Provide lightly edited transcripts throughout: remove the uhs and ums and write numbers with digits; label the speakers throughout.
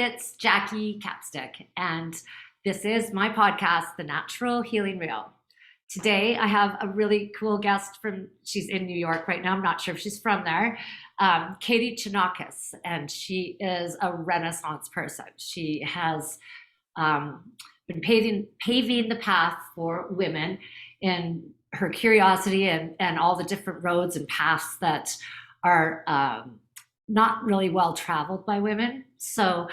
Speaker 1: it's Jackie Capstick, and this is my podcast, The Natural Healing Reel. Today, I have a really cool guest she's in New York right now. I'm not sure if she's from there, Katie Chonacas, and she is a Renaissance person. She has been paving the path for women in her curiosity and all the different roads and paths that are not really well traveled by women. So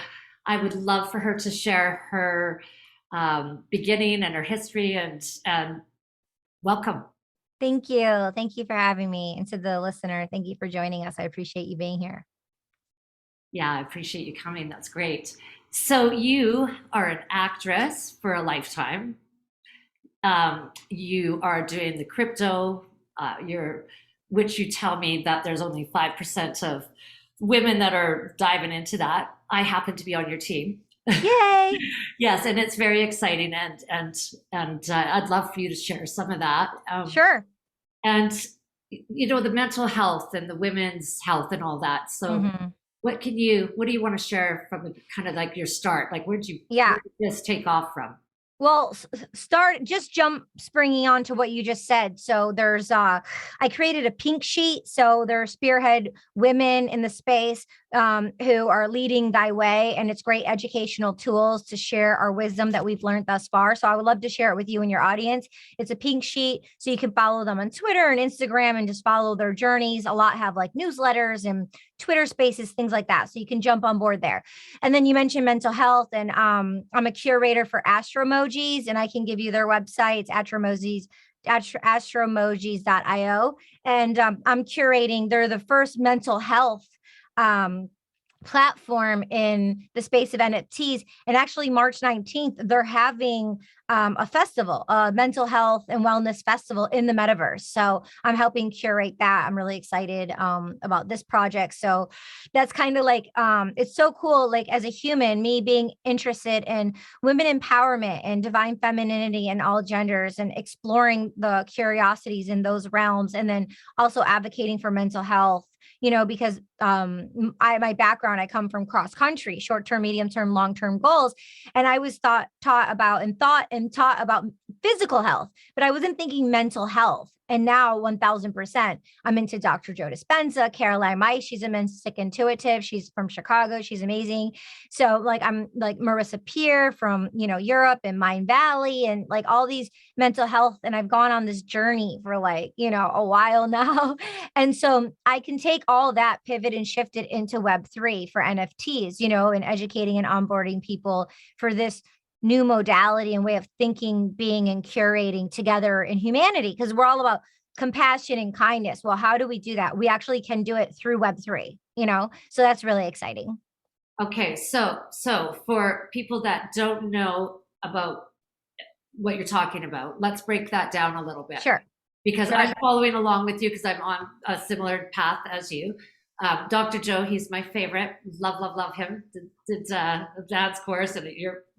Speaker 1: I would love for her to share her beginning and her history and welcome.
Speaker 2: Thank you. Thank you for having me. And to the listener, thank you for joining us. I appreciate you being here.
Speaker 1: Yeah, I appreciate you coming. That's great. So you are an actress for a lifetime. You are doing the crypto, which you tell me that there's only 5% of women that are diving into that. I happen to be on your team.
Speaker 2: Yay!
Speaker 1: Yes, and it's very exciting, and I'd love for you to share some of that.
Speaker 2: Sure.
Speaker 1: And the mental health and the women's health and all that. So, what do you want to share from kind of like your start? Like, where did this take off from?
Speaker 2: Well, springing on to what you just said. So there's, I created a pink sheet. So there are spearhead women in the space who are leading thy way. And it's great educational tools to share our wisdom that we've learned thus far. So I would love to share it with you and your audience. It's a pink sheet. So you can follow them on Twitter and Instagram and just follow their journeys. A lot have like newsletters and Twitter spaces, things like that. So you can jump on board there. And then you mentioned mental health, and I'm a curator for Astromojis, and I can give you their website. It's astromojis.io. And I'm curating, they're the first mental health platform in the space of NFTs. And actually March 19th, they're having a festival, a mental health and wellness festival in the metaverse. So I'm helping curate that. I'm really excited about this project. So that's kind of like, it's so cool. Like as a human, me being interested in women empowerment and divine femininity and all genders and exploring the curiosities in those realms. And then also advocating for mental health, because my background, I come from cross country, short-term, medium-term, long-term goals. And I was taught about physical health, but I wasn't thinking mental health. And now 1000%, I'm into Dr. Joe Dispenza, Caroline Mice. She's a Mystic Intuitive. She's from Chicago. She's amazing. So like, I'm like Marissa Peer from, Europe and Mind Valley and like all these mental health. And I've gone on this journey for like, a while now. And so I can take all that, pivot and shift it into Web3 for NFTs, and educating and onboarding people for this new modality and way of thinking, being, and curating together in humanity, because we're all about compassion and kindness. Well, how do we do that? We actually can do it through Web3, so that's really exciting.
Speaker 1: Okay. So for people that don't know about what you're talking about, let's break that down a little bit.
Speaker 2: Sure.
Speaker 1: Because I'm following along with you because I'm on a similar path as you. Dr. Joe, he's my favorite. Love him. Did a dad's course and a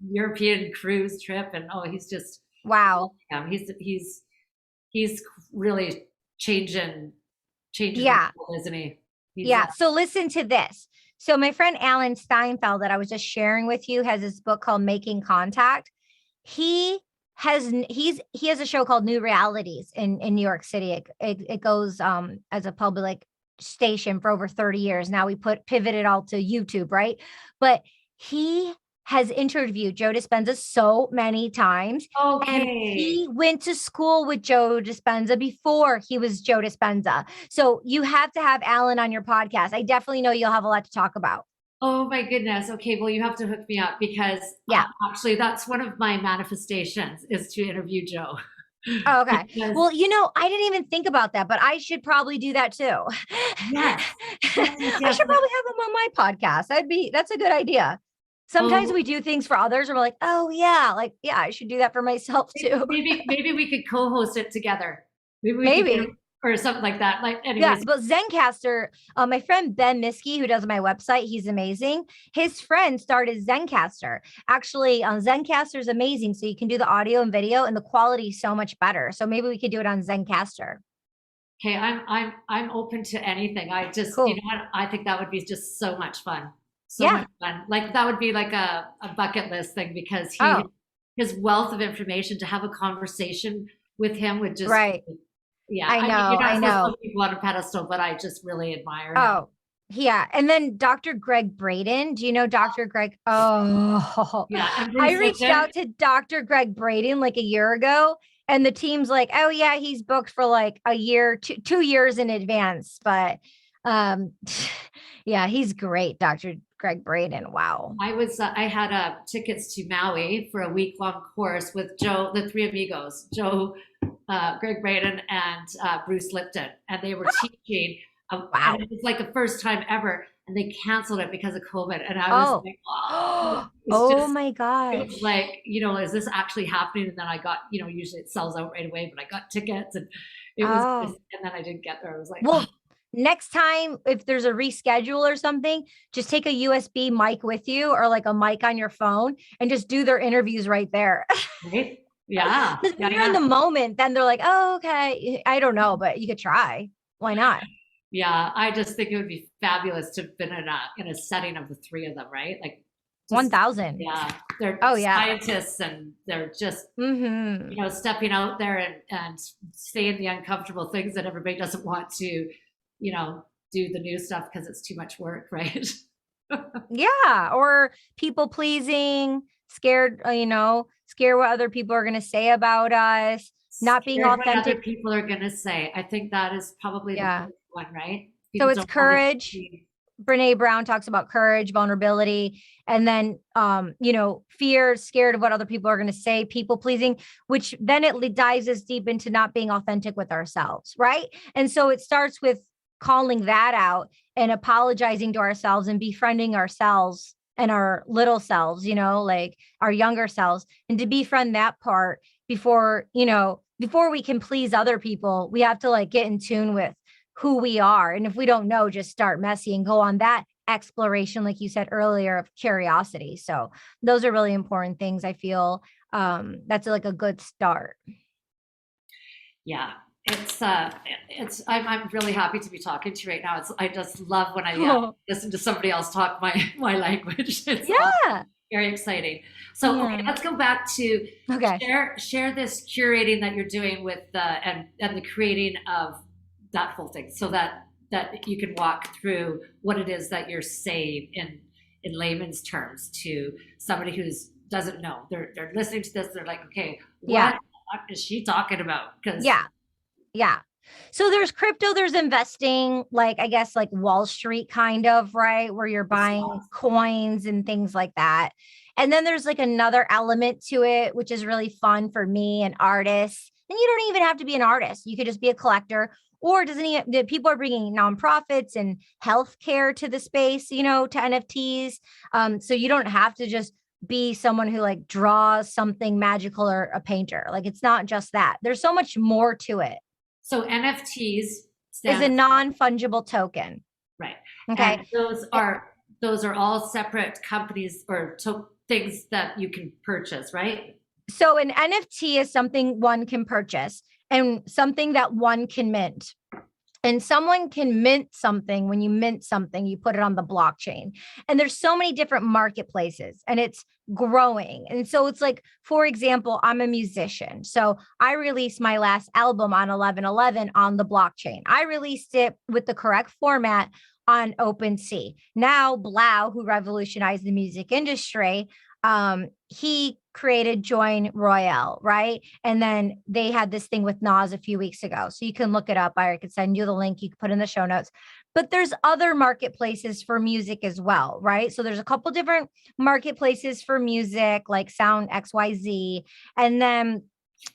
Speaker 1: European cruise trip, and he's just
Speaker 2: wow.
Speaker 1: He's really changing
Speaker 2: yeah,
Speaker 1: the world, isn't he?
Speaker 2: So listen to this. So my friend Alan Steinfeld that I was just sharing with you has this book called Making Contact. He has a show called New Realities in New York City. It goes as a public station for over 30 years. Now we pivoted all to YouTube, right? But he has interviewed Joe Dispenza so many times.
Speaker 1: Okay.
Speaker 2: And he went to school with Joe Dispenza before he was Joe Dispenza. So you have to have Alan on your podcast. I definitely know you'll have a lot to talk about.
Speaker 1: Oh my goodness. Okay. Well, you have to hook me up because actually that's one of my manifestations is to interview Joe.
Speaker 2: Oh, okay. Well, I didn't even think about that, but I should probably do that too.
Speaker 1: Yes.
Speaker 2: I should probably have him on my podcast. That's a good idea. Sometimes we do things for others and we're like, oh yeah, I should do that for myself too.
Speaker 1: Maybe we could co-host it together. Maybe. Or something like that. Anyways.
Speaker 2: Yeah, but Zencastr, my friend Ben Miskey, who does my website, he's amazing. His friend started Zencastr. Actually, Zencastr is amazing. So you can do the audio and video, and the quality is so much better. So maybe we could do it on Zencastr.
Speaker 1: Okay, I'm open to anything. I just,
Speaker 2: cool.
Speaker 1: You know what? I think that would be just so much fun. So
Speaker 2: Yeah.
Speaker 1: much fun. Like that would be like a bucket list thing because
Speaker 2: Oh,
Speaker 1: his wealth of information to have a conversation with him would just,
Speaker 2: right.
Speaker 1: yeah.
Speaker 2: I
Speaker 1: I mean, you're
Speaker 2: know.
Speaker 1: not
Speaker 2: I
Speaker 1: supposed to
Speaker 2: know.
Speaker 1: put people on a pedestal, but I just really admire him.
Speaker 2: Oh, yeah. And then Dr. Greg Braden. Do you know Dr. Greg? Oh,
Speaker 1: Yeah. And
Speaker 2: I
Speaker 1: Bruce
Speaker 2: reached
Speaker 1: Lipton.
Speaker 2: out to Dr. Greg Braden like a year ago, and the team's like, oh, yeah, he's booked for like a year, 2 years in advance. But yeah, he's great, Dr. Greg Braden. Wow.
Speaker 1: I had tickets to Maui for a week long course with Joe, the three amigos, Joe, Greg Braden, and Bruce Lipton, and they were teaching, and
Speaker 2: Wow.
Speaker 1: it was like the first time ever, and they canceled it because of COVID, and I was
Speaker 2: Oh,
Speaker 1: like, oh, it's
Speaker 2: oh
Speaker 1: just.
Speaker 2: my
Speaker 1: It was
Speaker 2: gosh.
Speaker 1: like, is this actually happening? And then I got, usually it sells out right away, but I got tickets and it was just,
Speaker 2: Oh,
Speaker 1: and then I didn't get there. I was like, oh,
Speaker 2: well, next time, if there's a reschedule or something, just take a USB mic with you or like a mic on your phone and just do their interviews right there.
Speaker 1: right? Yeah.
Speaker 2: Because when
Speaker 1: Yeah.
Speaker 2: you're in
Speaker 1: Yeah.
Speaker 2: the moment, then they're like, oh, okay. I don't know, but you could try. Why not?
Speaker 1: Yeah, I just think it would be fabulous to have been in a setting of the three of them, right? Like just
Speaker 2: 1000.
Speaker 1: yeah, they're
Speaker 2: Oh, yeah.
Speaker 1: scientists and they're just,
Speaker 2: Mm-hmm.
Speaker 1: stepping out there and saying the uncomfortable things that everybody doesn't want to, do the new stuff because it's too much work, right?
Speaker 2: Yeah. Or people pleasing, scared, scared what other people are going to say about us, not being
Speaker 1: Scared what other
Speaker 2: authentic.
Speaker 1: people are going to say. I think that is probably the
Speaker 2: Yeah.
Speaker 1: biggest one, right?
Speaker 2: So
Speaker 1: People
Speaker 2: it's
Speaker 1: don't want to
Speaker 2: courage.
Speaker 1: see.
Speaker 2: Brene Brown talks about courage, vulnerability, and then fear, scared of what other people are going to say, people pleasing, which then it dives us deep into not being authentic with ourselves, right? And so it starts with calling that out and apologizing to ourselves and befriending ourselves and our little selves, like our younger selves, and to befriend that part before we can please other people, we have to like get in tune with who we are. And if we don't know, just start messy and go on that exploration, like you said earlier, of curiosity. So those are really important things. I feel that's like a good start.
Speaker 1: Yeah, I'm really happy to be talking to you right now. I just love when I listen to somebody else talk my language. It's all
Speaker 2: Yeah.
Speaker 1: very exciting. So okay,
Speaker 2: Yeah.
Speaker 1: let's go back to
Speaker 2: Okay.
Speaker 1: share this curating that you're doing with and the creating of that whole thing, so that you can walk through what it is that you're saying in layman's terms to somebody who's doesn't know. They're listening to this. They're like, okay,
Speaker 2: Yeah.
Speaker 1: what is she talking about? Because
Speaker 2: Yeah. Yeah. So there's crypto, there's investing, like I guess like Wall Street kind of, right? Where you're buying coins and things like that. And then there's like another element to it, which is really fun for me and artists. And you don't even have to be an artist. You could just be a collector. Or doesn't even the people are bringing nonprofits and healthcare to the space, to NFTs. So you don't have to just be someone who like draws something magical or a painter. Like it's not just that. There's so much more to it.
Speaker 1: so NFTs
Speaker 2: Is a
Speaker 1: stand
Speaker 2: non-fungible token.
Speaker 1: right,
Speaker 2: Okay.
Speaker 1: and those are all separate companies or things that you can purchase, right?
Speaker 2: So an NFT is something one can purchase and something that one can mint. And someone can mint something. When you mint something, you put it on the blockchain. And there's so many different marketplaces and it's growing. And so it's like, for example, I'm a musician. So I released my last album on 11/11 on the blockchain. I released it with the correct format on OpenSea. Now, Blau, who revolutionized the music industry, he created Join Royale, right? And then they had this thing with Nas a few weeks ago. So you can look it up. I could send you the link. You can put in the show notes. But there's other marketplaces for music as well, right? So there's a couple different marketplaces for music, like Sound XYZ. And then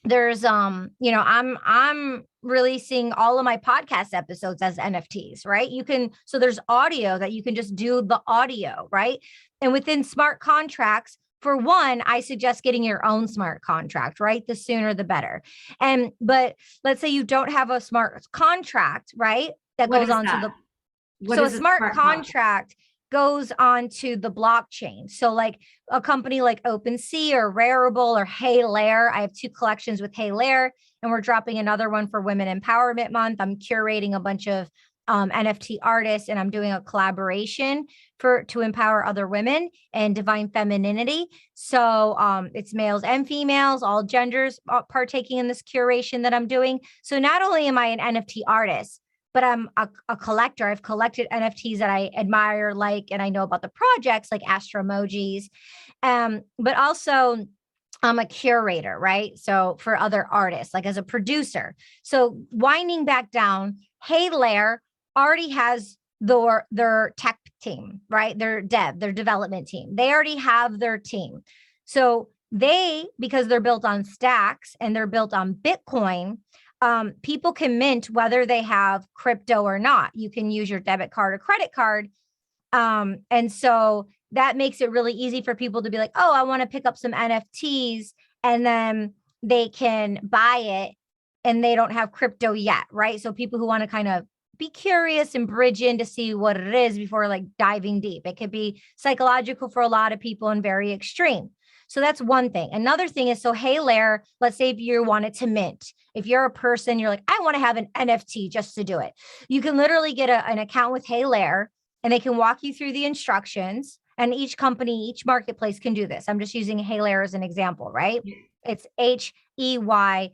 Speaker 2: there's I'm releasing all of my podcast episodes as NFTs, right? So there's audio that you can just do the audio, right? And within smart contracts, for one, I suggest getting your own smart contract, right? The sooner the better. But let's say you don't have a smart contract, right? That
Speaker 1: What
Speaker 2: goes
Speaker 1: is
Speaker 2: on to
Speaker 1: that?
Speaker 2: the
Speaker 1: What
Speaker 2: So a
Speaker 1: is a
Speaker 2: smart
Speaker 1: smart contract?
Speaker 2: contract goes on to the blockchain. So like a company like OpenSea or Rarible or Hey Lair. I have 2 collections with Hey Lair, and we're dropping another one for Women Empowerment Month. I'm curating a bunch of NFT artist, and I'm doing a collaboration to empower other women and divine femininity. So it's males and females, all genders partaking in this curation that I'm doing. So not only am I an NFT artist, but I'm a collector. I've collected NFTs that I admire, like, and I know about the projects like Astro Emojis. But also I'm a curator, right? So for other artists, like as a producer. So winding back down, Hey Lair already has their tech team, right? Their development team. They already have their team. So because they're built on stacks and they're built on Bitcoin, people can mint whether they have crypto or not. You can use your debit card or credit card. And so that makes it really easy for people to be like, oh, I want to pick up some NFTs, and then they can buy it and they don't have crypto yet, right? So people who want to kind of be curious and bridge in to see what it is before like diving deep. It could be psychological for a lot of people and very extreme. So that's one thing. Another thing is, so Hey Lair, let's say if you wanted to mint, if you're a person, you're like, I want to have an NFT just to do it. You can literally get an account with Hey Lair, and they can walk you through the instructions. And each company, each marketplace can do this. I'm just using Hey Lair as an example, right? It's HEYLAYER.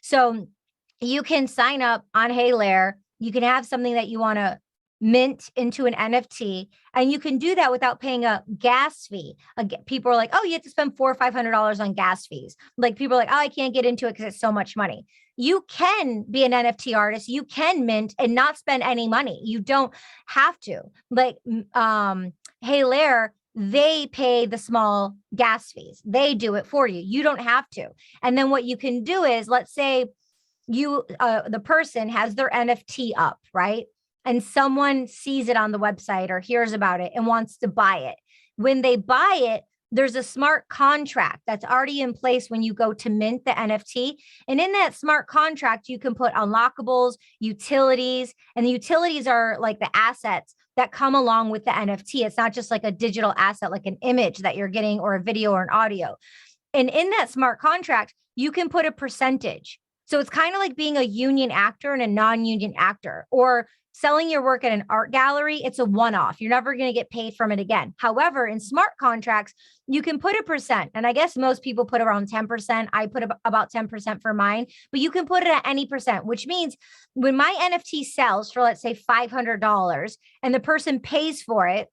Speaker 2: So you can sign up on Hey Lair. You can have something that you want to mint into an NFT, and you can do that without paying a gas fee. People are like, oh, you have to spend $400 or $500 on gas fees. Like people are like, oh, I can't get into it because it's so much money. You can be an NFT artist. You can mint and not spend any money. You don't have to. Like Hey Lair, they pay the small gas fees. They do it for you. You don't have to. And then what you can do is, let's say the person has their NFT up, right? And someone sees it on the website or hears about it and wants to buy it. When they buy it, there's a smart contract that's already in place when you go to mint the NFT. And in that smart contract, you can put unlockables, utilities, and the utilities are like the assets that come along with the NFT. It's not just like a digital asset, like an image that you're getting or a video or an audio. And in that smart contract, you can put a percentage. So it's kind of like being a union actor and a non-union actor, or selling your work at an art gallery. It's a one-off. You're never going to get paid from it again. However, in smart contracts, you can put a percent. And I guess most people put around 10%. I put about 10% for mine, but you can put it at any percent, which means when my NFT sells for, let's say, $500 and the person pays for it,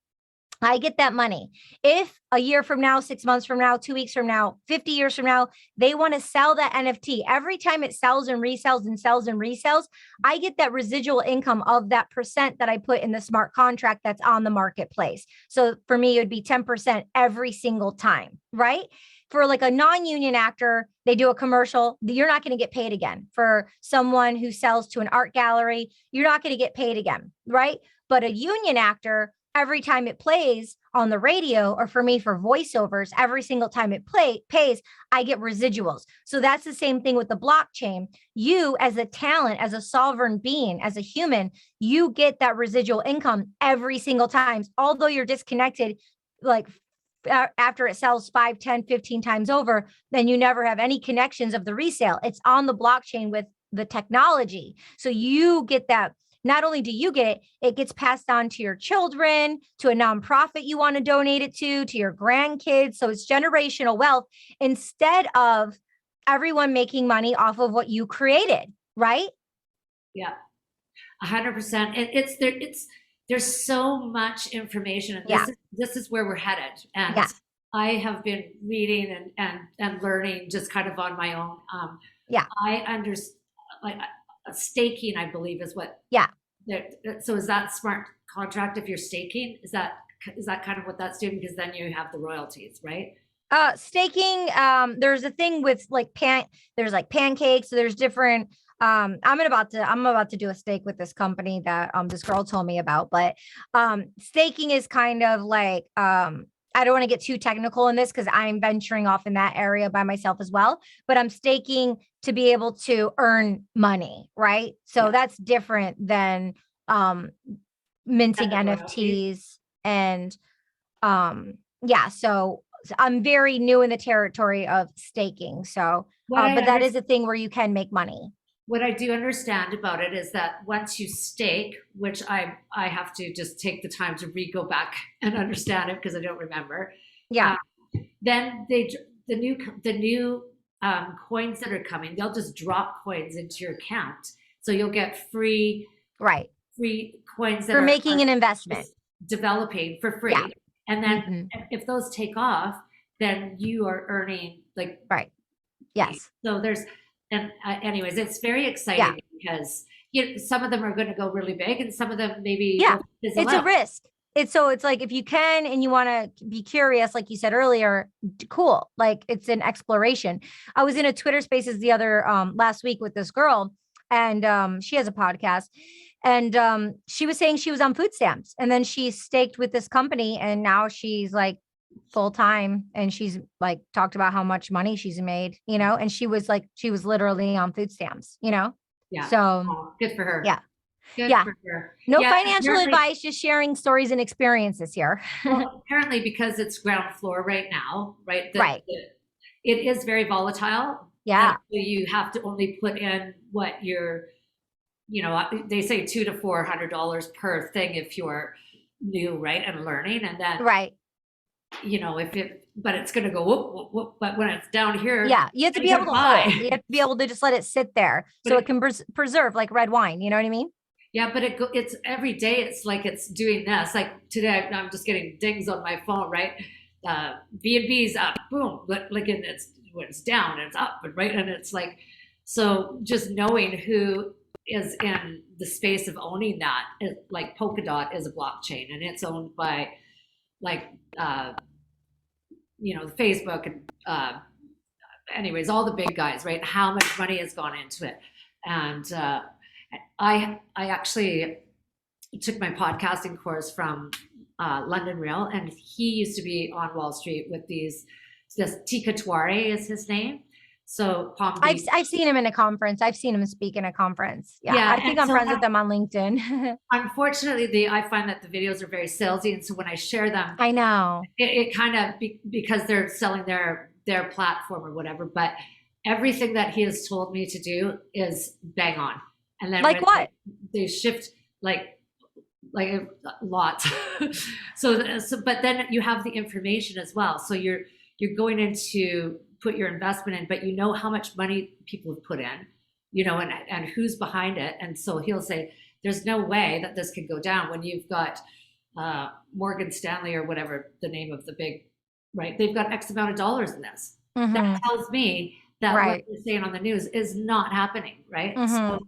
Speaker 2: I get that money. If a year from now, 6 months from now, 2 weeks from now, 50 years from now, they want to sell that NFT, every time it sells and resells and sells and resells, I get that residual income of that percent that I put in the smart contract that's on the marketplace. So for me, it would be 10% every single time, right? For like a non-union actor, they do a commercial, you're not going to get paid again. For someone who sells to an art gallery, you're not going to get paid again, right? But a union actor, every time it plays on the radio, or for me for voiceovers, every single time it pays, I get residuals. So that's the same thing with the blockchain. You as a talent, as a sovereign being, as a human, you get that residual income every single time, although you're disconnected, like after it sells 5, 10, 15 times over, then you never have any connections of the resale. It's on the blockchain with the technology. So you get that. Not only do you get it, it gets passed on to your children, to a nonprofit you want to donate it to your grandkids. So it's generational wealth instead of everyone making money off of what you created, right?
Speaker 1: Yeah, 100%. There's so much information, and
Speaker 2: Yeah.
Speaker 1: this is where we're headed. And
Speaker 2: Yeah.
Speaker 1: I have been reading and learning just kind of on my own.
Speaker 2: Yeah.
Speaker 1: I understand, like, staking, I believe, is what.
Speaker 2: Yeah.
Speaker 1: So is that smart contract if you're staking? Is that kind of what that's doing? Because then you have the royalties, right?
Speaker 2: Staking, there's a thing with like there's like pancakes. So there's different, I'm about to do a stake with this company that this girl told me about, but staking is kind of like I don't want to get too technical in this because I'm venturing off in that area by myself as well, but I'm staking to be able to earn money, right? So that's different than minting NFTs and yeah, so I'm very new in the territory of staking. So, but that is a thing where you can make money.
Speaker 1: what I do understand about it is that once you stake, which I have to just take the time to go back and understand it because I don't remember.
Speaker 2: Yeah.
Speaker 1: Uh, then they the new coins that are coming, they'll just drop coins into your account, so you'll get
Speaker 2: Right.
Speaker 1: free coins that
Speaker 2: For making
Speaker 1: are
Speaker 2: an investment.
Speaker 1: just developing for
Speaker 2: Yeah.
Speaker 1: free. And then
Speaker 2: Hmm.
Speaker 1: if those take off, then you are earning like
Speaker 2: Right. Yes.
Speaker 1: so there's and anyways, it's very
Speaker 2: Yeah.
Speaker 1: exciting because some of them are going to go really big and some of them maybe
Speaker 2: Yeah.
Speaker 1: will fizzle
Speaker 2: It's a
Speaker 1: out.
Speaker 2: risk. It's like if you can and you want to be curious, like you said earlier, cool. Like it's an exploration. I was in a Twitter spaces the other last week with this girl, and she has a podcast, and she was saying she was on food stamps and then she staked with this company and now she's like full time, and she's like talked about how much money she's made, and she was literally on food stamps,
Speaker 1: Yeah.
Speaker 2: so
Speaker 1: Oh, good for her.
Speaker 2: yeah.
Speaker 1: Good
Speaker 2: Yeah.
Speaker 1: for her.
Speaker 2: No
Speaker 1: Yeah.
Speaker 2: financial
Speaker 1: Apparently,
Speaker 2: advice, just sharing stories and experiences here.
Speaker 1: well, apparently because it's ground floor right now, right?
Speaker 2: Right.
Speaker 1: It is very volatile. And
Speaker 2: Yeah.
Speaker 1: so you have to only put in what you're, they say $200 to $400 per thing if you're new, right? And learning. And then,
Speaker 2: Right.
Speaker 1: but it's going to go whoop, whoop, whoop. But when it's down here,
Speaker 2: Yeah. You have to
Speaker 1: you
Speaker 2: be able
Speaker 1: gotta
Speaker 2: to
Speaker 1: buy.
Speaker 2: hold. You have to be able to just let it sit there
Speaker 1: But
Speaker 2: so it can preserve like red wine. You know what I mean?
Speaker 1: yeah, but it's every day. It's like it's doing this. Like today, I'm just getting dings on my phone, right? B&B's up, boom, like it's when it's down, it's up, right, and it's like so. Just knowing who is in the space of owning that, like Polkadot is a blockchain, and it's owned by like Facebook and anyways, all the big guys, right? How much money has gone into it, and I actually took my podcasting course from London Real, and he used to be on Wall Street with this Tika Tuare is his name. So Palm
Speaker 2: I've
Speaker 1: Beach.
Speaker 2: I've seen him in a conference. I've seen him speak in a conference. Yeah.
Speaker 1: Yeah,
Speaker 2: I think
Speaker 1: and
Speaker 2: I'm
Speaker 1: so
Speaker 2: friends with them on LinkedIn.
Speaker 1: unfortunately, I find that the videos are very salesy, and so when I share them,
Speaker 2: I know.
Speaker 1: it kind of because they're selling their platform or whatever. But everything that he has told me to do is bang on. And then
Speaker 2: Like
Speaker 1: when
Speaker 2: what?
Speaker 1: they shift like a lot. So but then you have the information as well. So you're going into put your investment in, but you know how much money people have put in, and who's behind it. And so he'll say, there's no way that this could go down when you've got Morgan Stanley or whatever the name of the big, right? They've got X amount of dollars in this. That
Speaker 2: Hmm.
Speaker 1: tells me that what
Speaker 2: Right.
Speaker 1: they're saying on the news is not happening, right?
Speaker 2: Hmm.
Speaker 1: So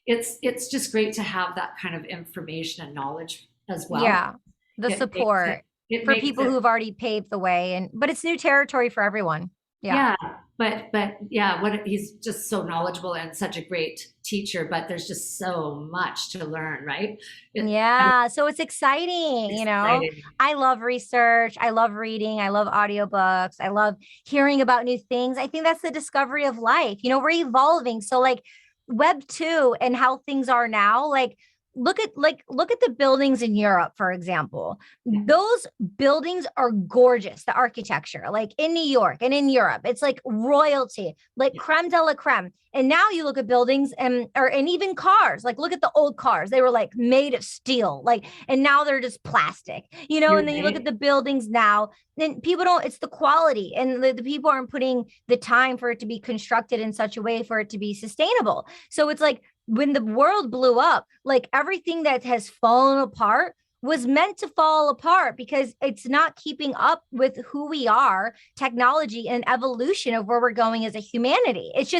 Speaker 1: it's just great to have that kind of information and knowledge as well.
Speaker 2: Yeah. The
Speaker 1: It makes it
Speaker 2: support
Speaker 1: it
Speaker 2: for
Speaker 1: makes
Speaker 2: people
Speaker 1: it
Speaker 2: who've already paved the way, but it's new territory for everyone. Yeah.
Speaker 1: yeah, but yeah, he's just so knowledgeable and such a great teacher, but there's just so much to learn, right? And
Speaker 2: Yeah, so it's exciting,
Speaker 1: it's exciting.
Speaker 2: I love research, I love reading, I love audiobooks, I love hearing about new things. I think that's the discovery of life. We're evolving. So like web 2 and how things are now, like look at the buildings in Europe, for example.
Speaker 1: Yeah,
Speaker 2: Those buildings are gorgeous, the architecture, like in New York and in Europe. It's like royalty, like
Speaker 1: yeah,
Speaker 2: creme de la creme. And now you look at buildings and even cars, like look at the old cars. They were like made of steel, like, and now they're just plastic,
Speaker 1: you're
Speaker 2: and then you look at
Speaker 1: right.
Speaker 2: the buildings now, then people don't, it's the quality, and the people aren't putting the time for it to be constructed in such a way for it to be sustainable. So it's like when the world blew up, like everything that has fallen apart was meant to fall apart because it's not keeping up with who we are, technology and evolution of where we're going as a humanity. It's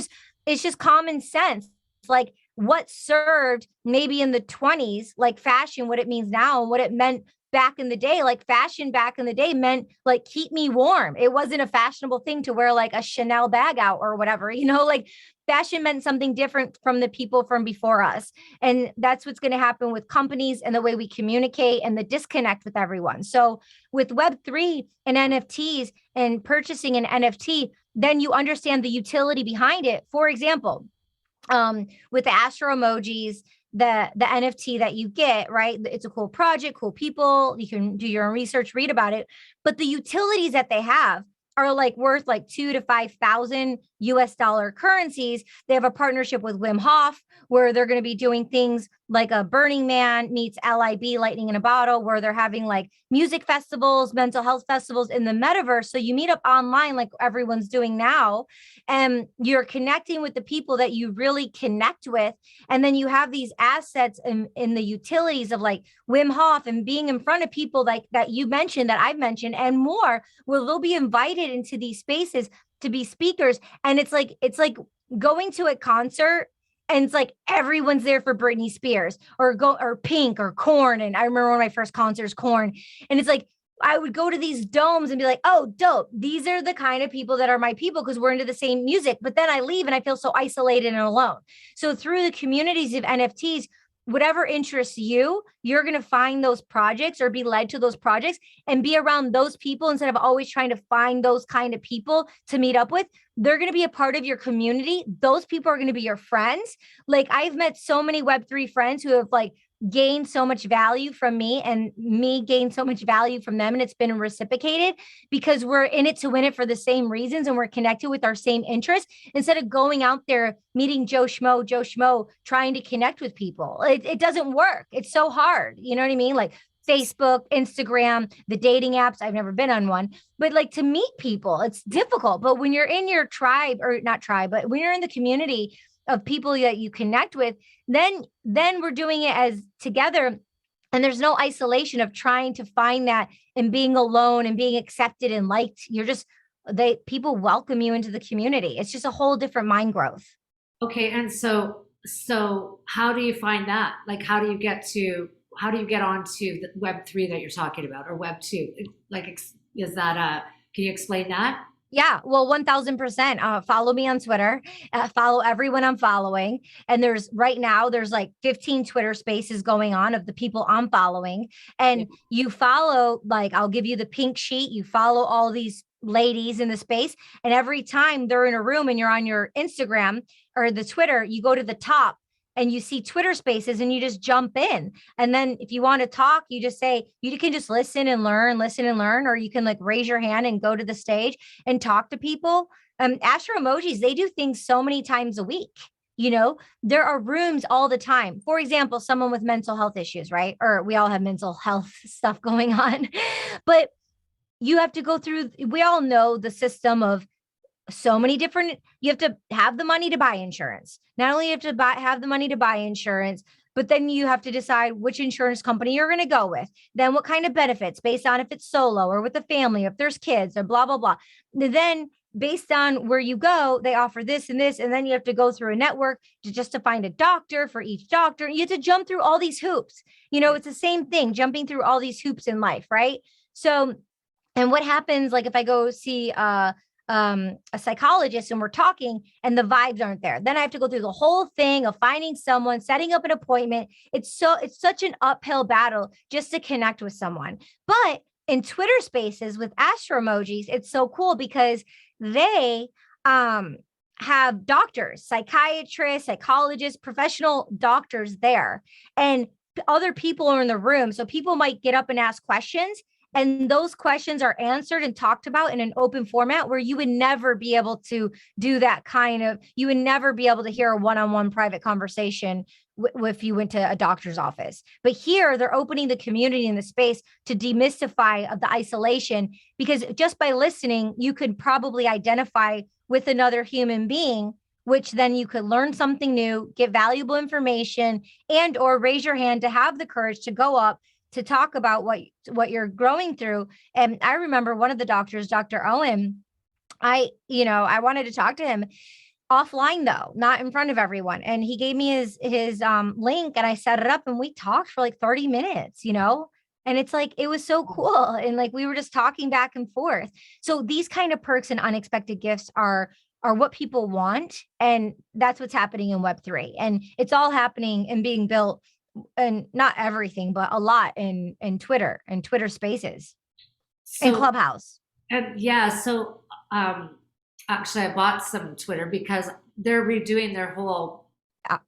Speaker 2: just common sense. It's like what served maybe in the 20s, like fashion, what it means now and what it meant back in the day. Like fashion back in the day meant like keep me warm. It wasn't a fashionable thing to wear like a Chanel bag out or whatever, like fashion meant something different from the people from before us. And that's what's going to happen with companies and the way we communicate and the disconnect with everyone. So with Web3 and NFTs and purchasing an NFT, then you understand the utility behind it. For example, with the Astro emojis, the NFT that you get, right? It's a cool project, cool people. You can do your own research, read about it. But the utilities that they have are like worth like 2 to 5,000 US dollar currencies. They have a partnership with Wim Hof where they're going to be doing things like a Burning Man meets LIB, Lightning in a Bottle, where they're having like music festivals, mental health festivals in the metaverse. So you meet up online like everyone's doing now, and you're connecting with the people that you really connect with. And then you have these assets in the utilities of like Wim Hof and being in front of people like that you mentioned, that I've mentioned, and more, where they'll be invited into these spaces to be speakers. And it's like going to a concert and it's like everyone's there for Britney Spears or Pink or Korn. And I remember one of my first concerts, Korn. And it's like I would go to these domes and be like, oh, dope. These are the kind of people that are my people because we're into the same music. But then I leave and I feel so isolated and alone. So through the communities of NFTs, whatever interests you, you're going to find those projects or be led to those projects and be around those people instead of always trying to find those kind of people to meet up with. They're going to be a part of your community. Those people are going to be your friends. Like I've met so many Web3 friends who have like gained so much value from me and me gained so much value from them. And it's been reciprocated because we're in it to win it for the same reasons and we're connected with our same interests instead of going out there, meeting Joe Schmo, trying to connect with people. It doesn't work. It's so hard. You know what I mean? Like Facebook, Instagram, the dating apps. I've never been on one, but like to meet people, it's difficult. But when you're in your tribe or not tribe, but when you're in the community of people that you connect with, then we're doing it as together. And there's no isolation of trying to find that and being alone and being accepted and liked. People welcome you into the community. It's just a whole different mind growth.
Speaker 1: Okay, and so how do you find that? Like how do you get onto the Web3 that you're talking about, or Web2? Like is that can you explain that?
Speaker 2: Yeah, well, 1000%. Follow me on Twitter. Follow everyone I'm following. And right now, there's like 15 Twitter spaces going on of the people I'm following. And you follow, like, I'll give you the pink sheet. You follow all these ladies in the space. And every time they're in a room and you're on your Instagram or the Twitter, you go to the top and you see Twitter spaces and you just jump in. And then if you want to talk, you just say, you can just listen and learn, or you can like raise your hand and go to the stage and talk to people. Astro Emojis, they do things so many times a week. You know, there are rooms all the time. For example, someone with mental health issues, right? Or we all have mental health stuff going on, but you have to go through, we all know the system of so many different, you have to have the money to buy insurance. Not only have to have the money to buy insurance, but then you have to decide which insurance company you're going to go with. Then what kind of benefits based on if it's solo or with a family, if there's kids or blah, blah, blah. Then based on where you go, they offer this and this. And then you have to go through a network to find a doctor for each doctor. You have to jump through all these hoops. You know, it's the same thing, jumping through all these hoops in life, right? So, and what happens, like if I go see a psychologist and we're talking and the vibes aren't there, then I have to go through the whole thing of finding someone, setting up an appointment. It's such an uphill battle just to connect with someone. But in Twitter spaces with Astro Emojis, it's so cool because they have doctors, psychiatrists, psychologists, professional doctors there, and other people are in the room. So people might get up and ask questions, and those questions are answered and talked about in an open format where you would never be able to do that you would never be able to hear a one-on-one private conversation if you went to a doctor's office. But here they're opening the community in the space to demystify the isolation, because just by listening, you could probably identify with another human being, which then you could learn something new, get valuable information, and or raise your hand to have the courage to go up to talk about what you're growing through. And I remember one of the doctors, Dr. Owen, I wanted to talk to him offline though, not in front of everyone. And he gave me his link and I set it up and we talked for like 30 minutes, and it's like, it was so cool. And like, we were just talking back and forth. So these kind of perks and unexpected gifts are what people want. And that's what's happening in Web3. And it's all happening and being built, and not everything, but a lot in Twitter and Twitter spaces and Clubhouse.
Speaker 1: And yeah, so actually I bought some Twitter because they're redoing their whole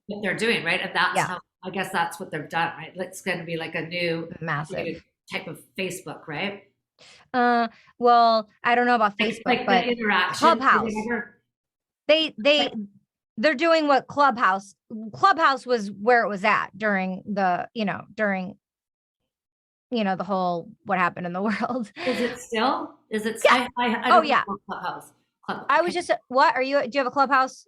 Speaker 1: what they're doing, right? And that's how, I guess that's what they've done, right? It's going to be like a new
Speaker 2: massive
Speaker 1: type of Facebook, right?
Speaker 2: Well, I don't know about Facebook,
Speaker 1: Like the
Speaker 2: but
Speaker 1: interaction or
Speaker 2: Clubhouse.
Speaker 1: whatever.
Speaker 2: They
Speaker 1: Like,
Speaker 2: they they're doing what Clubhouse was where it was at during the whole what happened in the world.
Speaker 1: is it still? Is it?
Speaker 2: Yeah.
Speaker 1: I
Speaker 2: Oh
Speaker 1: don't know
Speaker 2: yeah.
Speaker 1: about Clubhouse.
Speaker 2: I was
Speaker 1: Okay.
Speaker 2: just what are you? Do you have a Clubhouse?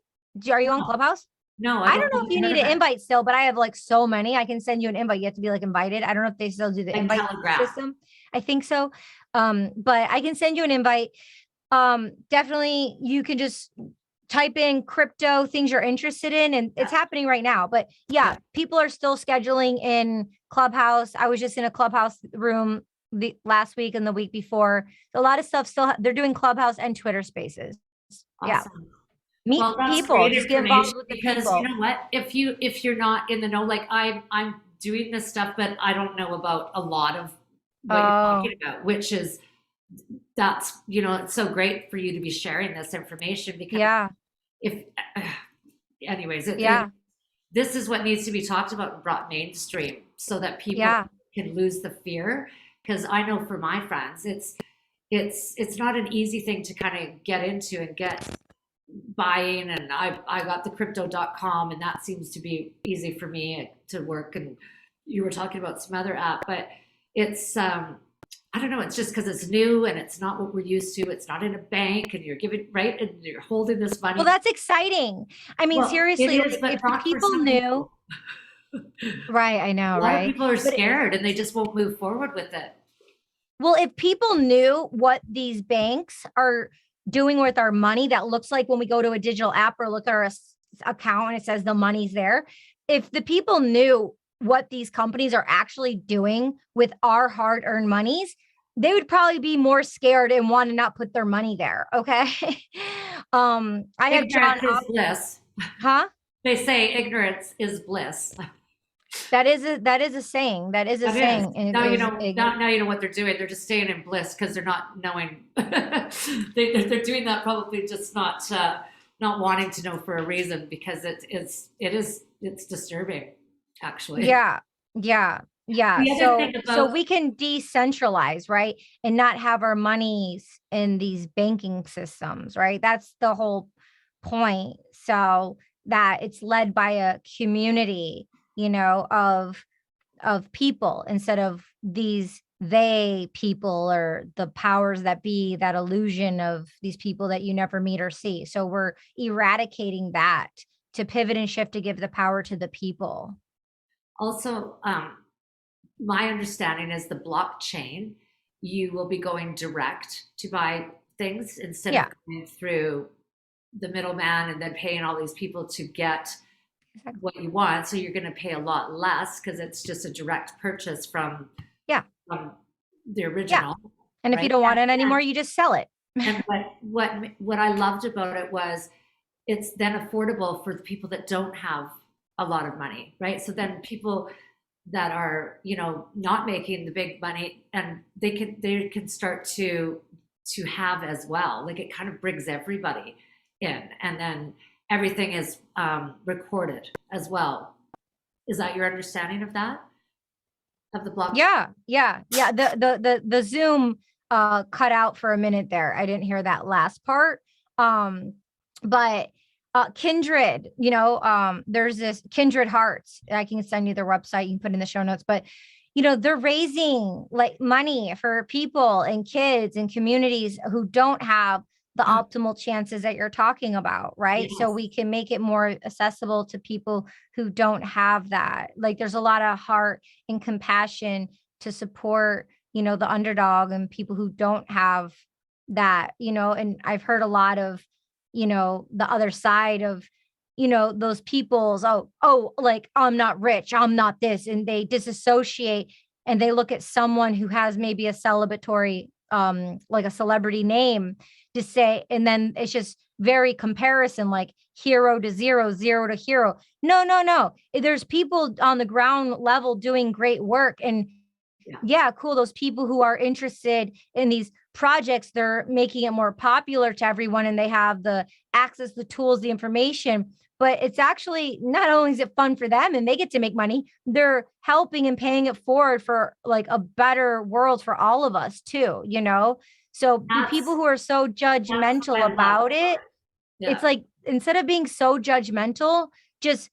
Speaker 2: Are you on
Speaker 1: No,
Speaker 2: Clubhouse?
Speaker 1: no, I
Speaker 2: I
Speaker 1: don't
Speaker 2: don't know
Speaker 1: think
Speaker 2: if
Speaker 1: I've
Speaker 2: you
Speaker 1: heard
Speaker 2: need
Speaker 1: of
Speaker 2: an
Speaker 1: it.
Speaker 2: invite still, but I have like so many. I can send you an invite. You have to be like invited. I don't know if they still do the
Speaker 1: Like
Speaker 2: invite
Speaker 1: Telegram.
Speaker 2: system. I think so. But I can send you an invite. Definitely you can just type in crypto things you're interested in, and it's
Speaker 1: Yeah.
Speaker 2: happening right now. But yeah,
Speaker 1: Yeah.
Speaker 2: people are still scheduling in Clubhouse. I was just in a Clubhouse room the last week and the week before. A lot of stuff still they're doing Clubhouse and Twitter spaces. Yeah.
Speaker 1: Awesome.
Speaker 2: Meet
Speaker 1: Well, that's
Speaker 2: people,
Speaker 1: great
Speaker 2: just get
Speaker 1: information
Speaker 2: involved with the
Speaker 1: because you
Speaker 2: people.
Speaker 1: know what? If you're not in the know, like I'm doing this stuff, but I don't know about a lot of what you're
Speaker 2: Oh,
Speaker 1: talking about, which is that's it's so great for you to be sharing this information because
Speaker 2: yeah.
Speaker 1: if anyways,
Speaker 2: Yeah.
Speaker 1: this is what needs to be talked about and brought mainstream so that people
Speaker 2: Yeah.
Speaker 1: can lose the fear. Because I know for my friends, it's not an easy thing to kind of get into and get buying. And I got the crypto.com and that seems to be easy for me to work. And you were talking about some other app, but it's I don't know, it's just because it's new and it's not what we're used to. It's not in a bank and you're giving right and you're holding this
Speaker 2: Well,
Speaker 1: money.
Speaker 2: that's exciting. I mean,
Speaker 1: Well, it
Speaker 2: seriously,
Speaker 1: is,
Speaker 2: like
Speaker 1: but
Speaker 2: if the
Speaker 1: not for
Speaker 2: people
Speaker 1: some
Speaker 2: knew,
Speaker 1: people.
Speaker 2: right, I know,
Speaker 1: A lot of
Speaker 2: right?
Speaker 1: people are
Speaker 2: But
Speaker 1: scared and they just won't move forward with it.
Speaker 2: well, if people knew what these banks are doing with our money, that looks like when we go to a digital app or look at our account and it says the money's there. If the people knew what these companies are actually doing with our hard earned monies, they would probably be more scared and want to not put their money there. Okay. I have
Speaker 1: Ignorance
Speaker 2: John
Speaker 1: is
Speaker 2: up,
Speaker 1: bliss.
Speaker 2: huh?
Speaker 1: They say ignorance is bliss.
Speaker 2: That is a saying. That is a
Speaker 1: That is.
Speaker 2: saying. And
Speaker 1: Now
Speaker 2: it
Speaker 1: you
Speaker 2: is
Speaker 1: know. Now you know what they're doing. They're just staying in bliss because they're not knowing. They're doing that probably just not wanting to know for a reason because it's disturbing, actually.
Speaker 2: yeah, yeah, yeah.
Speaker 1: The other thing
Speaker 2: So
Speaker 1: about
Speaker 2: we can decentralize, right? And not have our monies in these banking systems, right? That's the whole point. So that it's led by a community, of people instead of these they people or the powers that be, that illusion of these people that you never meet or see. So we're eradicating that to pivot and shift to give the power to the people.
Speaker 1: also my understanding is the blockchain, you will be going direct to buy things instead of
Speaker 2: Yeah,
Speaker 1: going through the middleman and then paying all these people to get
Speaker 2: exactly.
Speaker 1: what you want. So you're going to pay a lot less because it's just a direct purchase
Speaker 2: Yeah,
Speaker 1: from the
Speaker 2: yeah.
Speaker 1: original,
Speaker 2: And if you
Speaker 1: right?
Speaker 2: don't want it anymore, you just sell it.
Speaker 1: And what I loved about it was it's then affordable for the people that don't have a lot of money, right? So then people that are not making the big money and they can start to have as well. Like it kind of brings everybody in, and then everything is recorded as well. Is that your understanding of that, of the blockchain?
Speaker 2: Yeah, yeah, yeah. The Zoom cut out for a minute there. I didn't hear that last part. Um, but Kindred, there's this Kindred Hearts. I can send you their website, you can put in the show notes, but they're raising like money for people and kids and communities who don't have the optimal chances that you're talking about, right? So
Speaker 1: Yes.
Speaker 2: we can make it more accessible to people who don't have that. Like there's a lot of heart and compassion to support, the underdog and people who don't have that, and I've heard a lot of, the other side of, those people's, like I'm not rich, I'm not this, and they disassociate and they look at someone who has maybe a celebratory, like a celebrity name to say, and then it's just very comparison, like hero to zero, zero to hero. No, no, no. There's people on the ground level doing great work. And
Speaker 1: Yeah.
Speaker 2: yeah, cool. Those people who are interested in these projects, they're making it more popular to everyone and they have the access, the tools, the information. but it's actually not only is it fun for them and they get to make money, they're helping and paying it forward for like a better world for all of us too, you know? So the people
Speaker 1: That's
Speaker 2: who are so
Speaker 1: that's what
Speaker 2: judgmental
Speaker 1: I love.
Speaker 2: about it, it's
Speaker 1: Yeah.
Speaker 2: like instead of being so judgmental, just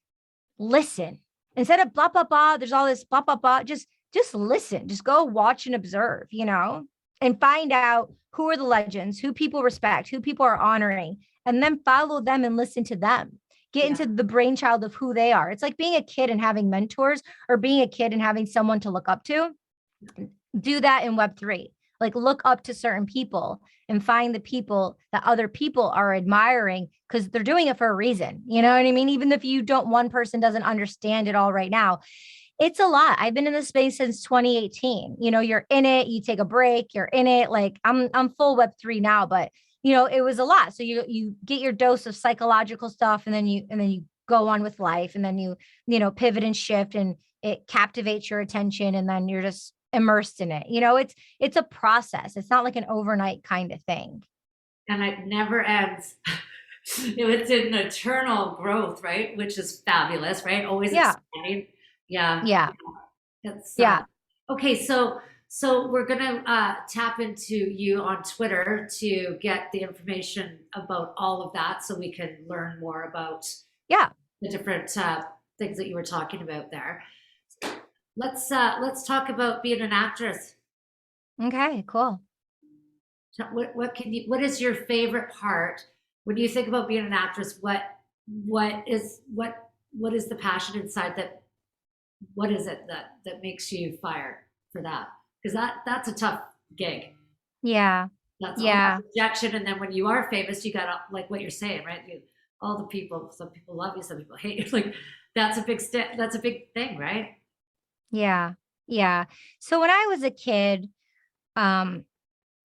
Speaker 2: listen. Instead of blah blah blah, there's all this blah blah blah. Just listen. Just go watch and observe, you know, and find out who are the legends, who people respect, who people are honoring, and then follow them and listen to them. Get
Speaker 1: Yeah.
Speaker 2: into the brainchild of who they are. It's like being a kid and having mentors, or being a kid and having someone to look up to. Do that in Web3. Like look up to certain people and find the people that other people are admiring because they're doing it for a reason. You know what I mean? Even if you don't, one person doesn't understand it all right now, it's a lot. I've been in this space since 2018. You know, you're in it, you take a break, you're in it. Like I'm full Web3 now, but you know, it was a lot. So you get your dose of psychological stuff, and then you go on with life, and then you know, pivot and shift, and it captivates your attention, and then you're just immersed in it. You know, it's a process. It's not like an overnight kind of thing.
Speaker 1: And it never ends. It's an eternal growth, right? Which is fabulous, right? Always
Speaker 2: Yeah.
Speaker 1: expanding. Yeah.
Speaker 2: Yeah.
Speaker 1: It's
Speaker 2: Yeah.
Speaker 1: okay. So we're gonna tap into you on Twitter to get the information about all of that, so we can learn more about
Speaker 2: Yeah.
Speaker 1: the different things that you were talking about there. Let's talk about being an actress.
Speaker 2: Okay, cool.
Speaker 1: What is your favorite part when you think about being an actress? What is the passion inside that? What is it that makes you fire for that? Because that's a tough gig.
Speaker 2: Yeah.
Speaker 1: That's all
Speaker 2: Yeah.
Speaker 1: that rejection, and then when you are famous, you got like what you're saying, right? All the people. Some people love you, some people hate you. Like that's a big step. That's a big thing, right?
Speaker 2: Yeah. Yeah. So when I was a kid, um,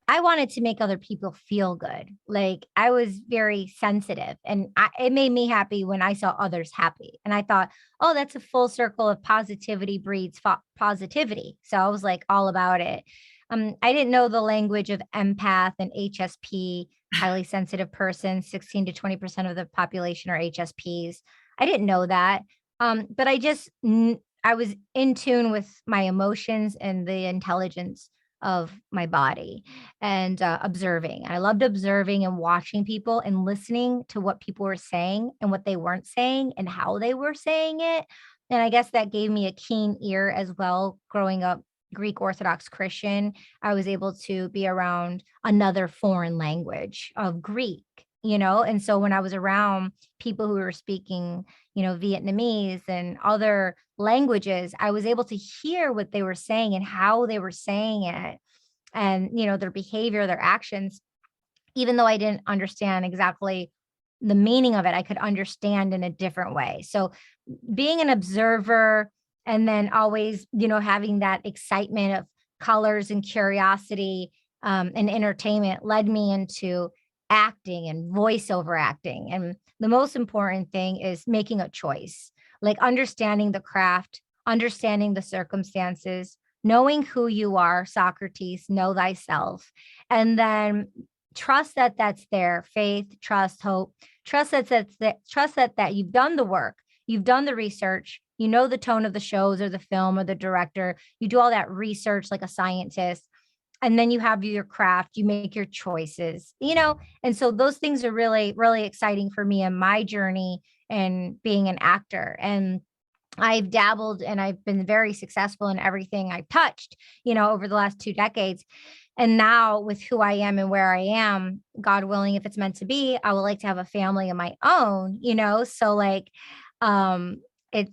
Speaker 2: I wanted to make other people feel good. Like I was very sensitive, and it made me happy when I saw others happy. And I thought, oh, that's a full circle of positivity breeds positivity. So I was like all about it. I didn't know the language of empath and HSP, highly sensitive person. 16 to 20% of the population are HSPs. I didn't know that. But I was in tune with my emotions and the intelligence of my body, and observing. I loved observing and watching people and listening to what people were saying and what they weren't saying and how they were saying it. And I guess that gave me a keen ear as well. Growing up Greek Orthodox Christian, I was able to be around another foreign language of Greek, you know? And so when I was around people who were speaking, you know, Vietnamese and other languages, I was able to hear what they were saying and how they were saying it, and, you know, their behavior, their actions. Even though I didn't understand exactly the meaning of it, I could understand in a different way. So being an observer, and then always, you know, having that excitement of colors and curiosity, and entertainment led me into acting and voiceover acting. And the most important thing is making a choice, like understanding the craft, understanding the circumstances, knowing who you are. Socrates, know thyself, and then trust that that's there. Faith, trust, hope, trust that you've done the work, you've done the research, you know the tone of the shows or the film or the director, you do all that research like a scientist, and then you have your craft, you make your choices, you know. And so those things are really, really exciting for me in my journey and being an actor. And I've dabbled and I've been very successful in everything I've touched, you know, over the last 2 decades. And now with who I am and where I am, God willing, if it's meant to be, I would like to have a family of my own, you know? So like, um,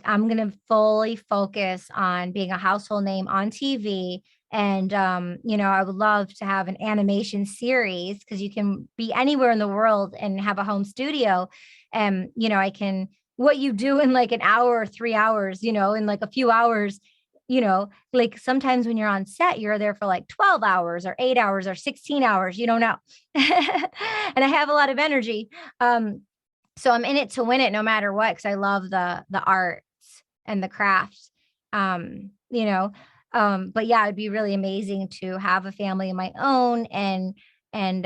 Speaker 2: I'm going to fully focus on being a household name on TV. And, you know, I would love to have an animation series, because you can be anywhere in the world and have a home studio. And, you know, I can, what you do in like an hour or 3 hours, you know, in like a few hours, you know, like sometimes when you're on set, you're there for like 12 hours or 8 hours or 16 hours, you don't know. And I have a lot of energy. So I'm in it to win it no matter what, because I love the arts and the crafts. You know, but yeah, it'd be really amazing to have a family of my own and and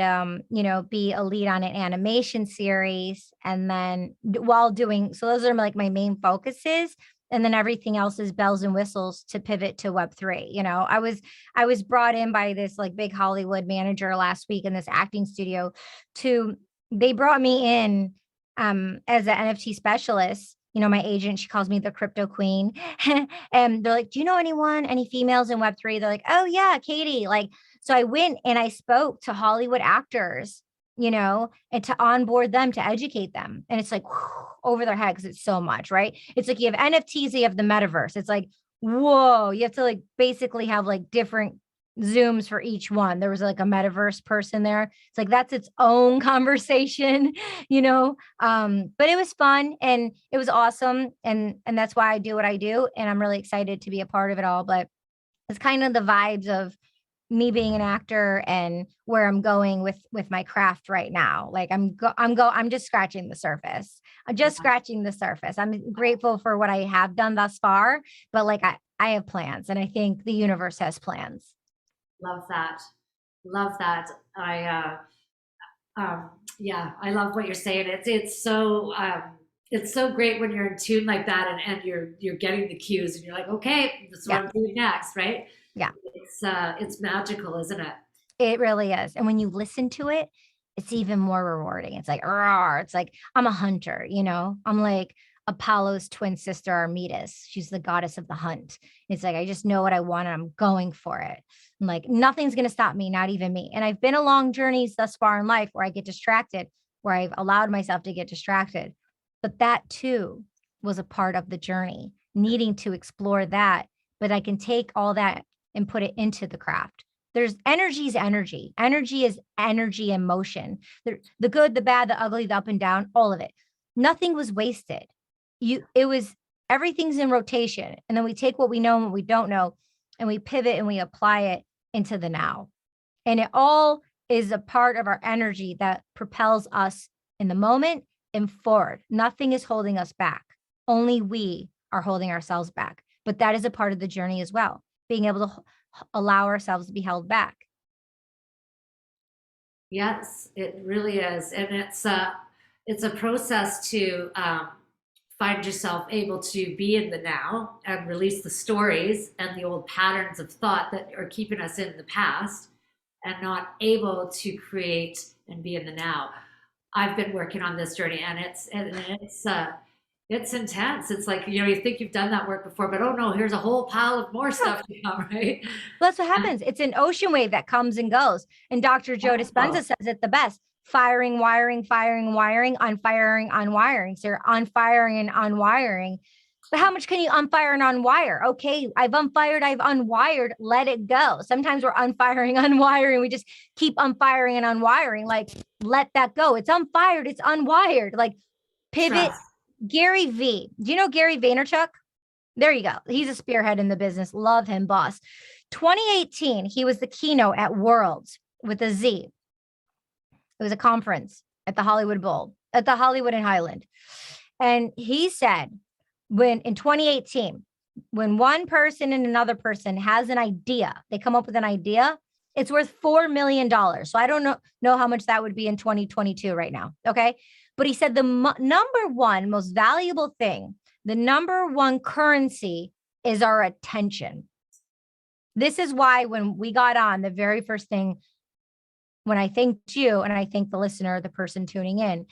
Speaker 2: be a lead on an animation series, and then while doing, so those are like my main focuses, and then everything else is bells and whistles to pivot to Web3. I was brought in by this like big Hollywood manager last week in this acting studio to they brought me in as an NFT specialist. My agent, she calls me the crypto queen. And they're like, do you know anyone, any females in Web3? They're like, oh yeah, Katie. Like, so I went and I spoke to Hollywood actors, and to onboard them, to educate them. And it's like over their head because it's so much, right? It's like you have NFTs, you have the metaverse. It's like, whoa, you have to like basically have like different Zooms for each one. There was like a metaverse person there. It's like that's its own conversation, but it was fun and it was awesome. And that's why I do what I do. And I'm really excited to be a part of it all. But it's kind of the vibes of me being an actor and where I'm going with my craft right now. Like I'm just scratching the surface. I'm just scratching the surface. I'm grateful for what I have done thus far, but like I have plans, and I think the universe has plans.
Speaker 1: Love that. Love that. Yeah, I love what you're saying. It's so great when you're in tune like that, and you're getting the cues and you're like, okay, this is what
Speaker 2: Yeah.
Speaker 1: I'm doing next, right?
Speaker 2: Yeah.
Speaker 1: It's magical, isn't it?
Speaker 2: It really is. And when you listen to it, it's even more rewarding. It's like, "Rawr." It's like I'm a hunter, I'm like Apollo's twin sister, Artemis. She's the goddess of the hunt. It's like, I just know what I want and I'm going for it. I'm like, nothing's going to stop me, not even me. And I've been along journeys thus far in life where I get distracted, where I've allowed myself to get distracted. But that too was a part of the journey, needing to explore that. But I can take all that and put it into the craft. There's energy is energy. Energy is energy and motion. The good, the bad, the ugly, the up and down, all of it. Nothing was wasted. It was everything's in rotation. And then we take what we know and what we don't know, and we pivot and we apply it into the now. And it all is a part of our energy that propels us in the moment and forward. Nothing is holding us back. Only we are holding ourselves back. But that is a part of the journey as well, being able to allow ourselves to be held back.
Speaker 1: Yes, it really is, and it's a process to find yourself able to be in the now and release the stories and the old patterns of thought that are keeping us in the past and not able to create and be in the now. I've been working on this journey, and it's intense. It's like, you think you've done that work before, but oh no, here's a whole pile of more stuff to come, right?
Speaker 2: That's what happens. It's an ocean wave that comes and goes. And Dr. Joe Dispenza says it the best: firing, wiring, unfiring, unwiring. So you're unfiring and unwiring. But how much can you unfire and unwire? Okay, I've unfired, I've unwired, let it go. Sometimes we're unfiring, unwiring. We just keep unfiring and unwiring. Like, let that go. It's unfired, it's unwired. Like, pivot.
Speaker 1: Trust.
Speaker 2: Gary V. Do you know Gary Vaynerchuk? There you go. He's a spearhead in the business. Love him, boss. 2018, he was the keynote at Worlds with a Z. It was a conference at the Hollywood Bowl, at the Hollywood and Highland. And he said, when in 2018, when one person and another person has an idea, they come up with an idea, it's worth $4 million. So I don't know how much that would be in 2022 right now. Okay. But he said the number one most valuable thing, the number one currency is our attention. This is why when we got on, the very first thing, when I thanked you and I thank the listener, the person tuning in,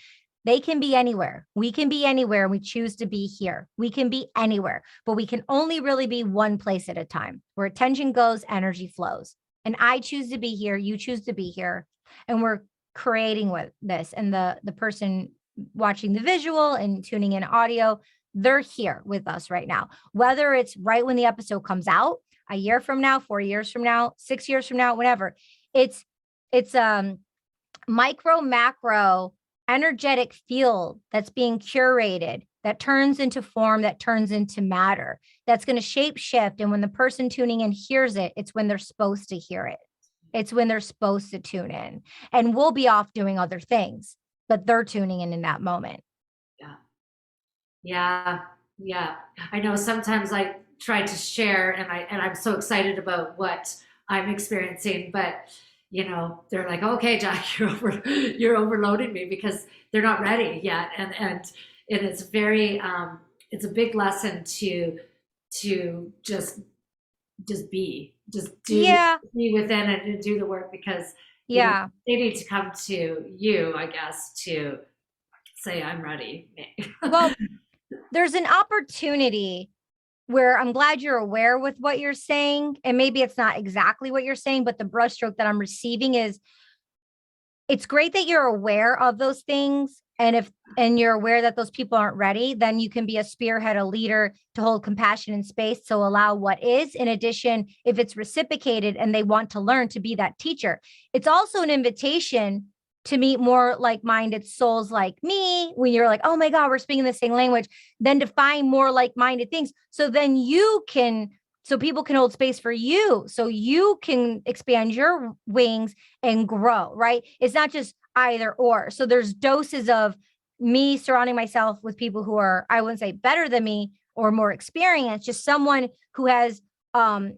Speaker 2: they can be anywhere. We can be anywhere. We choose to be here. We can be anywhere, but we can only really be one place at a time. Where attention goes, energy flows. And I choose to be here. You choose to be here. And we're creating with this. And the person watching the visual and tuning in audio, they're here with us right now. Whether it's right when the episode comes out, a year from now, 4 years from now, 6 years from now, whatever. It's micro, macro, energetic field that's being curated, that turns into form, that turns into matter, that's going to shape shift. And when the person tuning in hears it, it's when they're supposed to hear it. It's when they're supposed to tune in. And we'll be off doing other things, but they're tuning in that moment.
Speaker 1: Yeah. Yeah. Yeah. I know sometimes I try to share and I'm so excited about what I'm experiencing, but they're like, okay, Jack, you're overloading me because they're not ready yet. And it's very, it's a big lesson to just
Speaker 2: Yeah.
Speaker 1: be within it and do the work because,
Speaker 2: Yeah.
Speaker 1: they need to come to you, I guess, to say, I'm ready.
Speaker 2: Well, there's an opportunity where I'm glad you're aware with what you're saying. And maybe it's not exactly what you're saying, but the brushstroke that I'm receiving is it's great that you're aware of those things. And you're aware that those people aren't ready, then you can be a spearhead, a leader to hold compassion and space to allow what is. In addition, if it's reciprocated and they want to learn, to be that teacher. It's also an invitation to meet more like-minded souls like me when you're like, oh my God, we're speaking the same language, then to find more like-minded things. So then so people can hold space for you, so you can expand your wings and grow, right? It's not just either or. So there's doses of me surrounding myself with people who are, I wouldn't say better than me or more experienced, just someone who has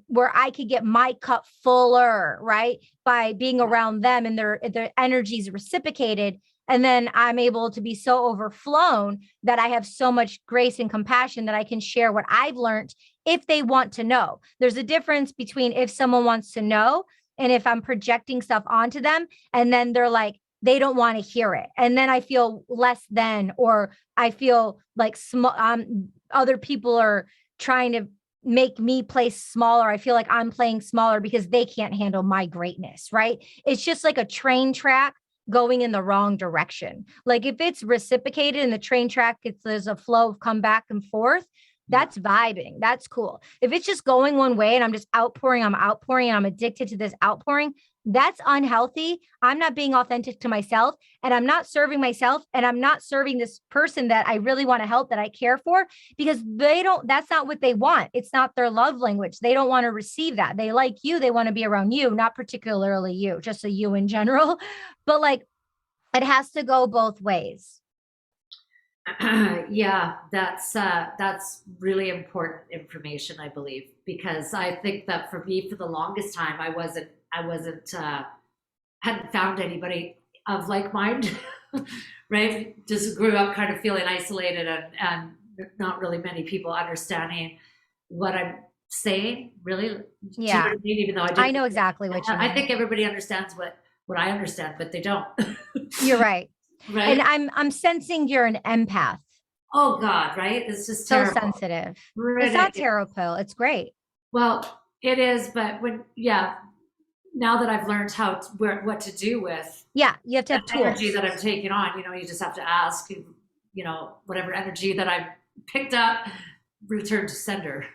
Speaker 2: where I could get my cup fuller, right? By being around them and their energies reciprocated. And then I'm able to be so overflown that I have so much grace and compassion that I can share what I've learned if they want to know. There's a difference between if someone wants to know and if I'm projecting stuff onto them and then they're like, they don't want to hear it. And then I feel less than, or I feel like other people are trying to make me play smaller. I feel like I'm playing smaller because they can't handle my greatness, right? It's just like a train track going in the wrong direction. Like if it's reciprocated and the train track, there's a flow of come back and forth, that's vibing. That's cool. If it's just going one way and I'm just outpouring, and I'm addicted to this outpouring, that's unhealthy. I'm not being authentic to myself and I'm not serving myself and I'm not serving this person that I really want to help, that I care for, because that's not what they want. It's not their love language. They don't want to receive that. They like you. They want to be around you, not particularly you, just a you in general. But like, it has to go both ways.
Speaker 1: Yeah, that's really important information, I believe, because I think that for me, for the longest time, I wasn't hadn't found anybody of like mind, right? Just grew up kind of feeling isolated and not really many people understanding what I'm saying. Really, do you know what
Speaker 2: Yeah,
Speaker 1: I mean? Even though
Speaker 2: I know exactly what you
Speaker 1: I
Speaker 2: mean.
Speaker 1: think everybody understands what I understand, but they don't,
Speaker 2: You're right. And
Speaker 1: right?
Speaker 2: I'm sensing you're an empath.
Speaker 1: Oh God, right? It's just
Speaker 2: So
Speaker 1: terrible.
Speaker 2: sensitive. It's not
Speaker 1: Ridiculous.
Speaker 2: terrible. It's great.
Speaker 1: Well, it is, but yeah, now that I've learned what to do with
Speaker 2: Yeah, you have to
Speaker 1: the
Speaker 2: have
Speaker 1: energy
Speaker 2: tools.
Speaker 1: that I'm taking on, you just have to ask, whatever energy that I've picked up, return to sender,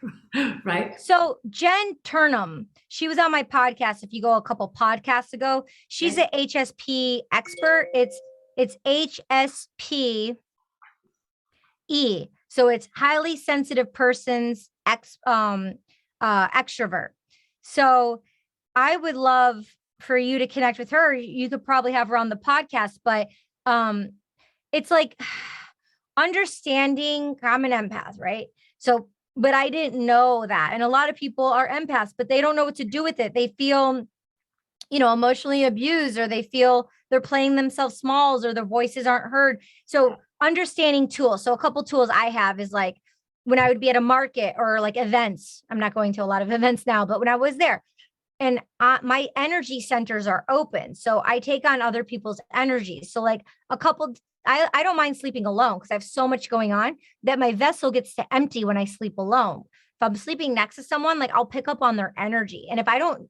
Speaker 1: right?
Speaker 2: So Jen Turnham, she was on my podcast. If you go a couple podcasts ago, she's
Speaker 1: Okay.
Speaker 2: an HSP expert. It's HSPE. So it's highly sensitive persons extrovert. So I would love for you to connect with her. You could probably have her on the podcast, but um it's like understanding. I'm an empath, right? So, but I didn't know that. And a lot of people are empaths, but they don't know what to do with it. They feel, emotionally abused, or they feel they're playing themselves smalls, or their voices aren't heard. So, understanding tools. So, a couple tools I have is like when I would be at a market or like events. I'm not going to a lot of events now, but when I was there, and my energy centers are open, so I take on other people's energies. So like I don't mind sleeping alone because I have so much going on that my vessel gets to empty when I sleep alone. If I'm sleeping next to someone, like I'll pick up on their energy, and if I don't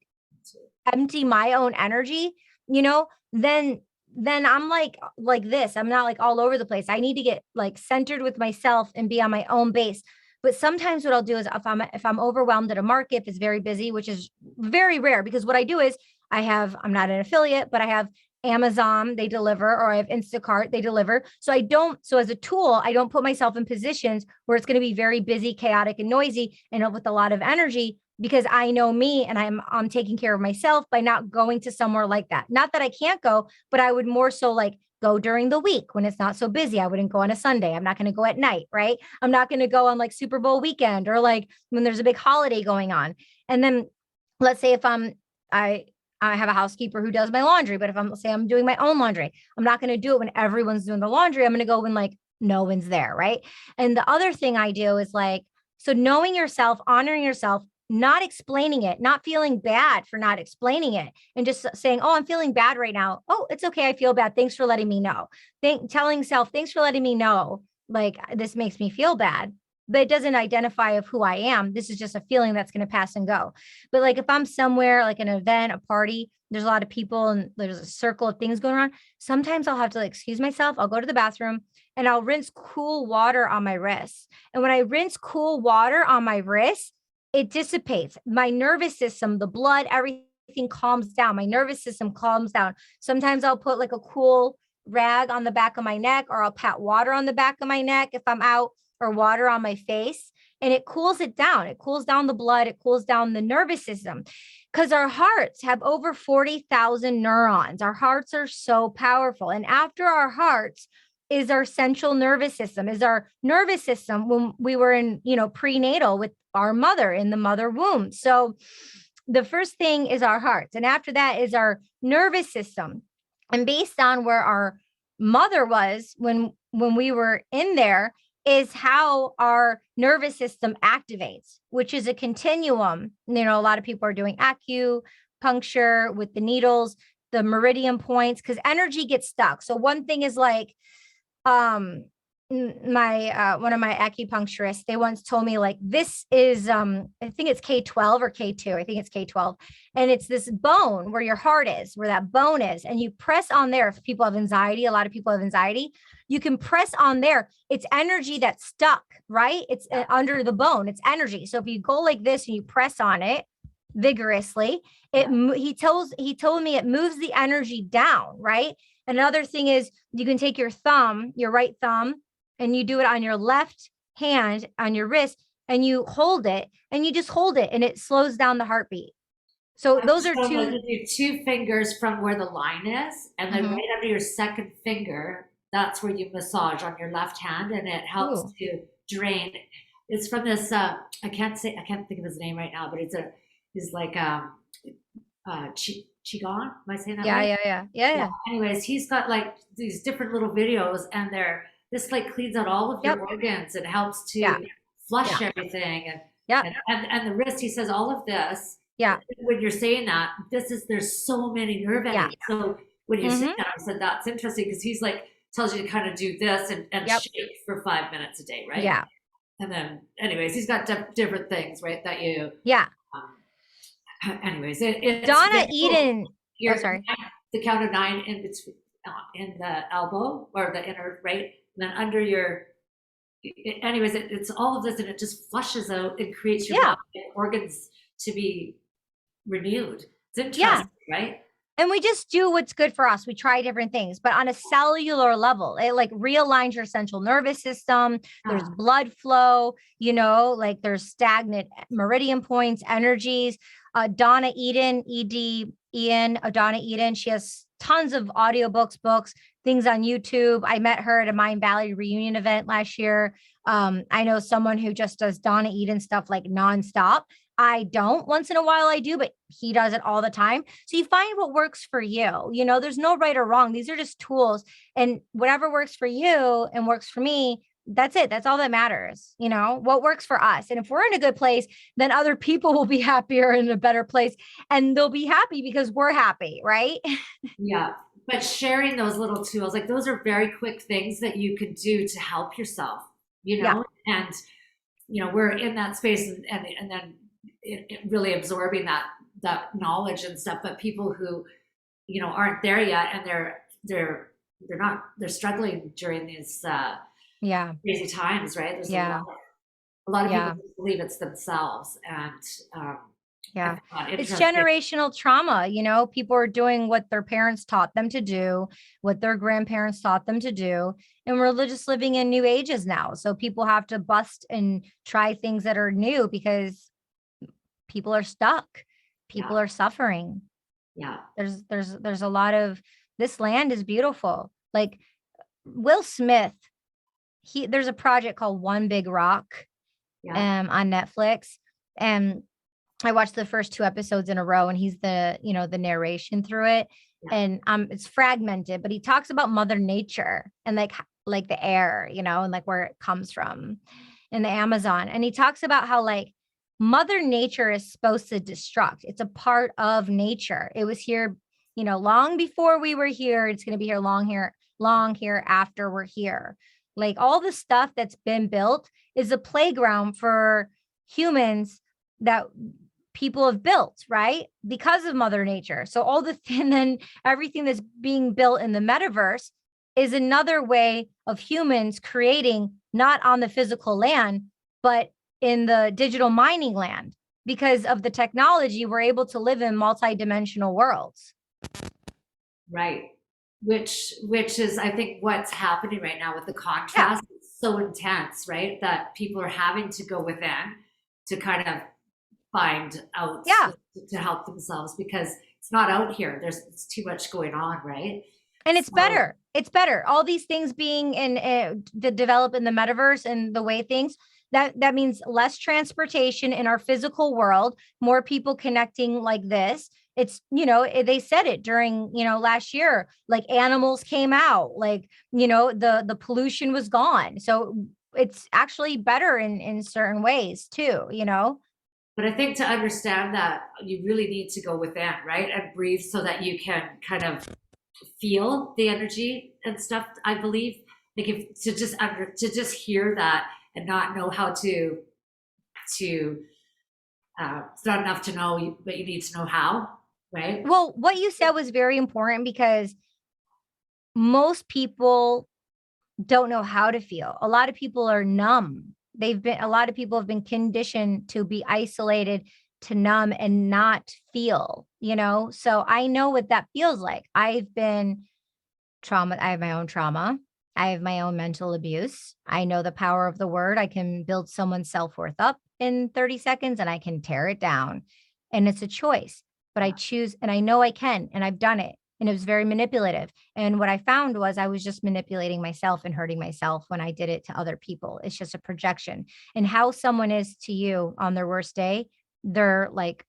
Speaker 2: empty my own energy, then I'm like this. I'm not like all over the place. I need to get like centered with myself and be on my own base. But sometimes what I'll do is if I'm overwhelmed at a market, if it's very busy, which is very rare, because what I do is I'm not an affiliate, but I have Amazon, they deliver, or I have Instacart, they deliver. So as a tool, I don't put myself in positions where it's going to be very busy, chaotic, and noisy and with a lot of energy, because I know me and I'm taking care of myself by not going to somewhere like that. Not that I can't go, but I would more so like go during the week when it's not so busy. I wouldn't go on a Sunday. I'm not going to go at night, right? I'm not going to go on like Super Bowl weekend or like when there's a big holiday going on. And then let's say if I I have a housekeeper who does my laundry, but if I'm doing my own laundry, I'm not going to do it when everyone's doing the laundry. I'm going to go when like no one's there. Right. And the other thing I do is like, so knowing yourself, honoring yourself, not explaining it, not feeling bad for not explaining it, and just saying, oh, I'm feeling bad right now. Oh, it's okay. I feel bad. Thanks for letting me know. Telling self, thanks for letting me know. Like, this makes me feel bad, but it doesn't identify of who I am. This is just a feeling that's going to pass and go. But like, if I'm somewhere like an event, a party, there's a lot of people and there's a circle of things going on. Sometimes I'll have to like, excuse myself. I'll go to the bathroom and I'll rinse cool water on my wrists. And when I rinse cool water on my wrist, it dissipates. My nervous system, the blood, everything calms down. My nervous system calms down. Sometimes I'll put like a cool rag on the back of my neck, or I'll pat water on the back of my neck if I'm out, or water on my face, and it cools it down. It cools down the blood. It cools down the nervous system, because our hearts have over 40,000 neurons. Our hearts are so powerful. And after our hearts is our central nervous system, is our nervous system when we were in, prenatal with our mother in the mother womb. So the first thing is our hearts. And after that is our nervous system. And based on where our mother was when we were in there is how our nervous system activates, which is a continuum. A lot of people are doing acupuncture with the needles, the meridian points, because energy gets stuck. So one thing is like, my one of my acupuncturists, they once told me like, this is I think it's K12 or K2, I think it's K12, and it's this bone where your heart is, where that bone is, and you press on there. If people have anxiety, a lot of people have anxiety, you can press on there. It's energy that's stuck, right? It's under the bone, it's energy. So if you go like this and you press on it vigorously, he told me it moves the energy down, right? Another thing is you can take your thumb, your right thumb, and you do it on your left hand on your wrist, and you hold it, and you just hold it, and it slows down the heartbeat. So those are two.
Speaker 1: You do two fingers from where the line is, and then right under your second finger, that's where you massage on your left hand, and it helps to drain. It's from this. I can't think of his name right now, but he's like Qigong. Am I saying that right?
Speaker 2: Yeah.
Speaker 1: Anyways, he's got like these different little videos, and this like cleans out all of your organs. It helps to flush everything, and the wrist. He says all of this.
Speaker 2: Yeah.
Speaker 1: When you're saying that, there's so many nerve endings. So when you're saying that, I said that's interesting, because he's like tells you to kind of do this and shake for 5 minutes a day, right?
Speaker 2: Yeah.
Speaker 1: And then, anyways, he's got different things, right? That you.
Speaker 2: Yeah.
Speaker 1: Anyways, it's
Speaker 2: Donna Eden.
Speaker 1: You're the count of 9 in between, in the elbow or the inner, right? And then under your. Anyways, it's all of this, and it just flushes out and creates your organs to be renewed. It's interesting, right?
Speaker 2: And we just do what's good for us. We try different things, but on a cellular level, it like realigns your central nervous system. There's blood flow, like there's stagnant meridian points, energies. Donna Eden, Donna Eden, she has tons of audiobooks, books, things on YouTube. I met her at a Mind Valley reunion event last year. I know someone who just does Donna Eden stuff like nonstop. I don't. Once in a while I do, but he does it all the time. So you find what works for you. There's no right or wrong. These are just tools, and whatever works for you and works for me, that's it. That's all that matters. What works for us. And if we're in a good place, then other people will be happier in a better place, and they'll be happy because we're happy. Right.
Speaker 1: Yeah. But sharing those little tools, like those are very quick things that you could do to help yourself, and, we're in that space, and then it really absorbing that knowledge and stuff. But people who, aren't there yet, and they're struggling during these crazy times, right? There's a lot of people who believe it's themselves, and
Speaker 2: it's generational trauma. People are doing what their parents taught them to do, what their grandparents taught them to do, and we're just living in new ages now. So people have to bust and try things that are new, because people are stuck. People are suffering.
Speaker 1: Yeah.
Speaker 2: There's a lot of, this land is beautiful. Like Will Smith, there's a project called One Big Rock on Netflix. And I watched the first 2 episodes in a row, and he's the, the narration through it.
Speaker 1: Yeah.
Speaker 2: And it's fragmented, but he talks about Mother Nature and like the air, and like where it comes from in the Amazon. And he talks about how like Mother Nature is supposed to destruct. It's a part of nature. It was here, long before we were here. It's going to be here long here after we're here. Like all the stuff that's been built is a playground for humans that people have built, right? Because of Mother Nature. So and then everything that's being built in the metaverse is another way of humans creating, not on the physical land, but in the digital mining land. Because of the technology, we're able to live in multi-dimensional worlds.
Speaker 1: Right. Which is, I think, what's happening right now with the contrast. Yeah. It's so intense, right? That people are having to go within to kind of find out, to help themselves, because it's not out here. It's too much going on, right?
Speaker 2: And it's better. It's better. All these things being develop in the metaverse and the way things that means less transportation in our physical world, more people connecting like this. It's, they said it during, last year, like animals came out, like, the pollution was gone. So it's actually better in certain ways too,
Speaker 1: But I think to understand that, you really need to go within, right? And breathe so that you can kind of feel the energy and stuff. I believe, like, if to just hear that and not know how to it's not enough to know, but you need to know how, right?
Speaker 2: Well, what you said was very important, because most people don't know how to feel. A lot of people are numb. A lot of people have been conditioned to be isolated, to numb and not feel, So I know what that feels like. I've been trauma. I have my own trauma. I have my own mental abuse. I know the power of the word. I can build someone's self-worth up in 30 seconds and I can tear it down. And it's a choice, but I choose, and I know I can, and I've done it. And it was very manipulative. And what I found was I was just manipulating myself and hurting myself when I did it to other people. It's just a projection. And how someone is to you on their worst day, they're like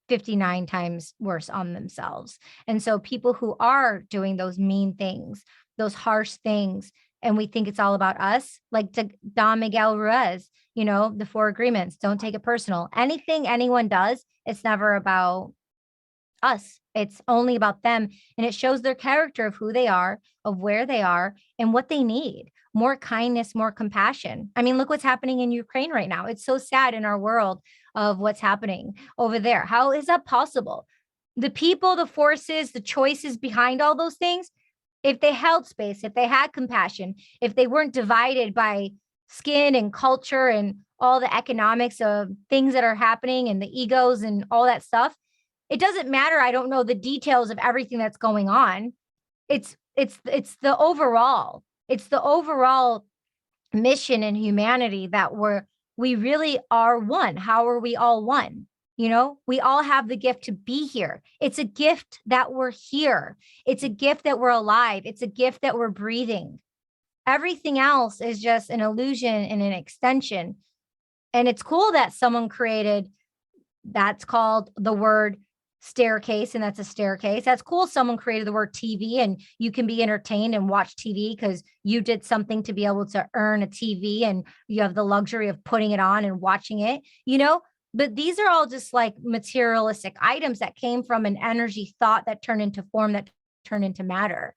Speaker 2: 59 times worse on themselves. And so people who are doing those mean things, those harsh things, and we think it's all about us, like to Don Miguel Ruiz, the 4 agreements, don't take it personal. Anything anyone does, it's never about us. It's only about them. And it shows their character of who they are, of where they are, and what they need. More kindness, more compassion. I mean, look what's happening in Ukraine right now. It's so sad in our world of what's happening over there. How is that possible? The people, the forces, the choices behind all those things, if they held space, if they had compassion, if they weren't divided by skin and culture and all the economics of things that are happening and the egos and all that stuff, it doesn't matter. I don't know the details of everything that's going on. It's the overall. It's the overall mission in humanity that we really are one. How are we all one? We all have the gift to be here. It's a gift that we're here. It's a gift that we're alive. It's a gift that we're breathing. Everything else is just an illusion and an extension. And it's cool that someone created, that's called the word staircase, and that's a staircase. That's cool. Someone created the word TV, and you can be entertained and watch TV because you did something to be able to earn a TV, and you have the luxury of putting it on and watching it, but these are all just like materialistic items that came from an energy thought that turned into form, that turned into matter.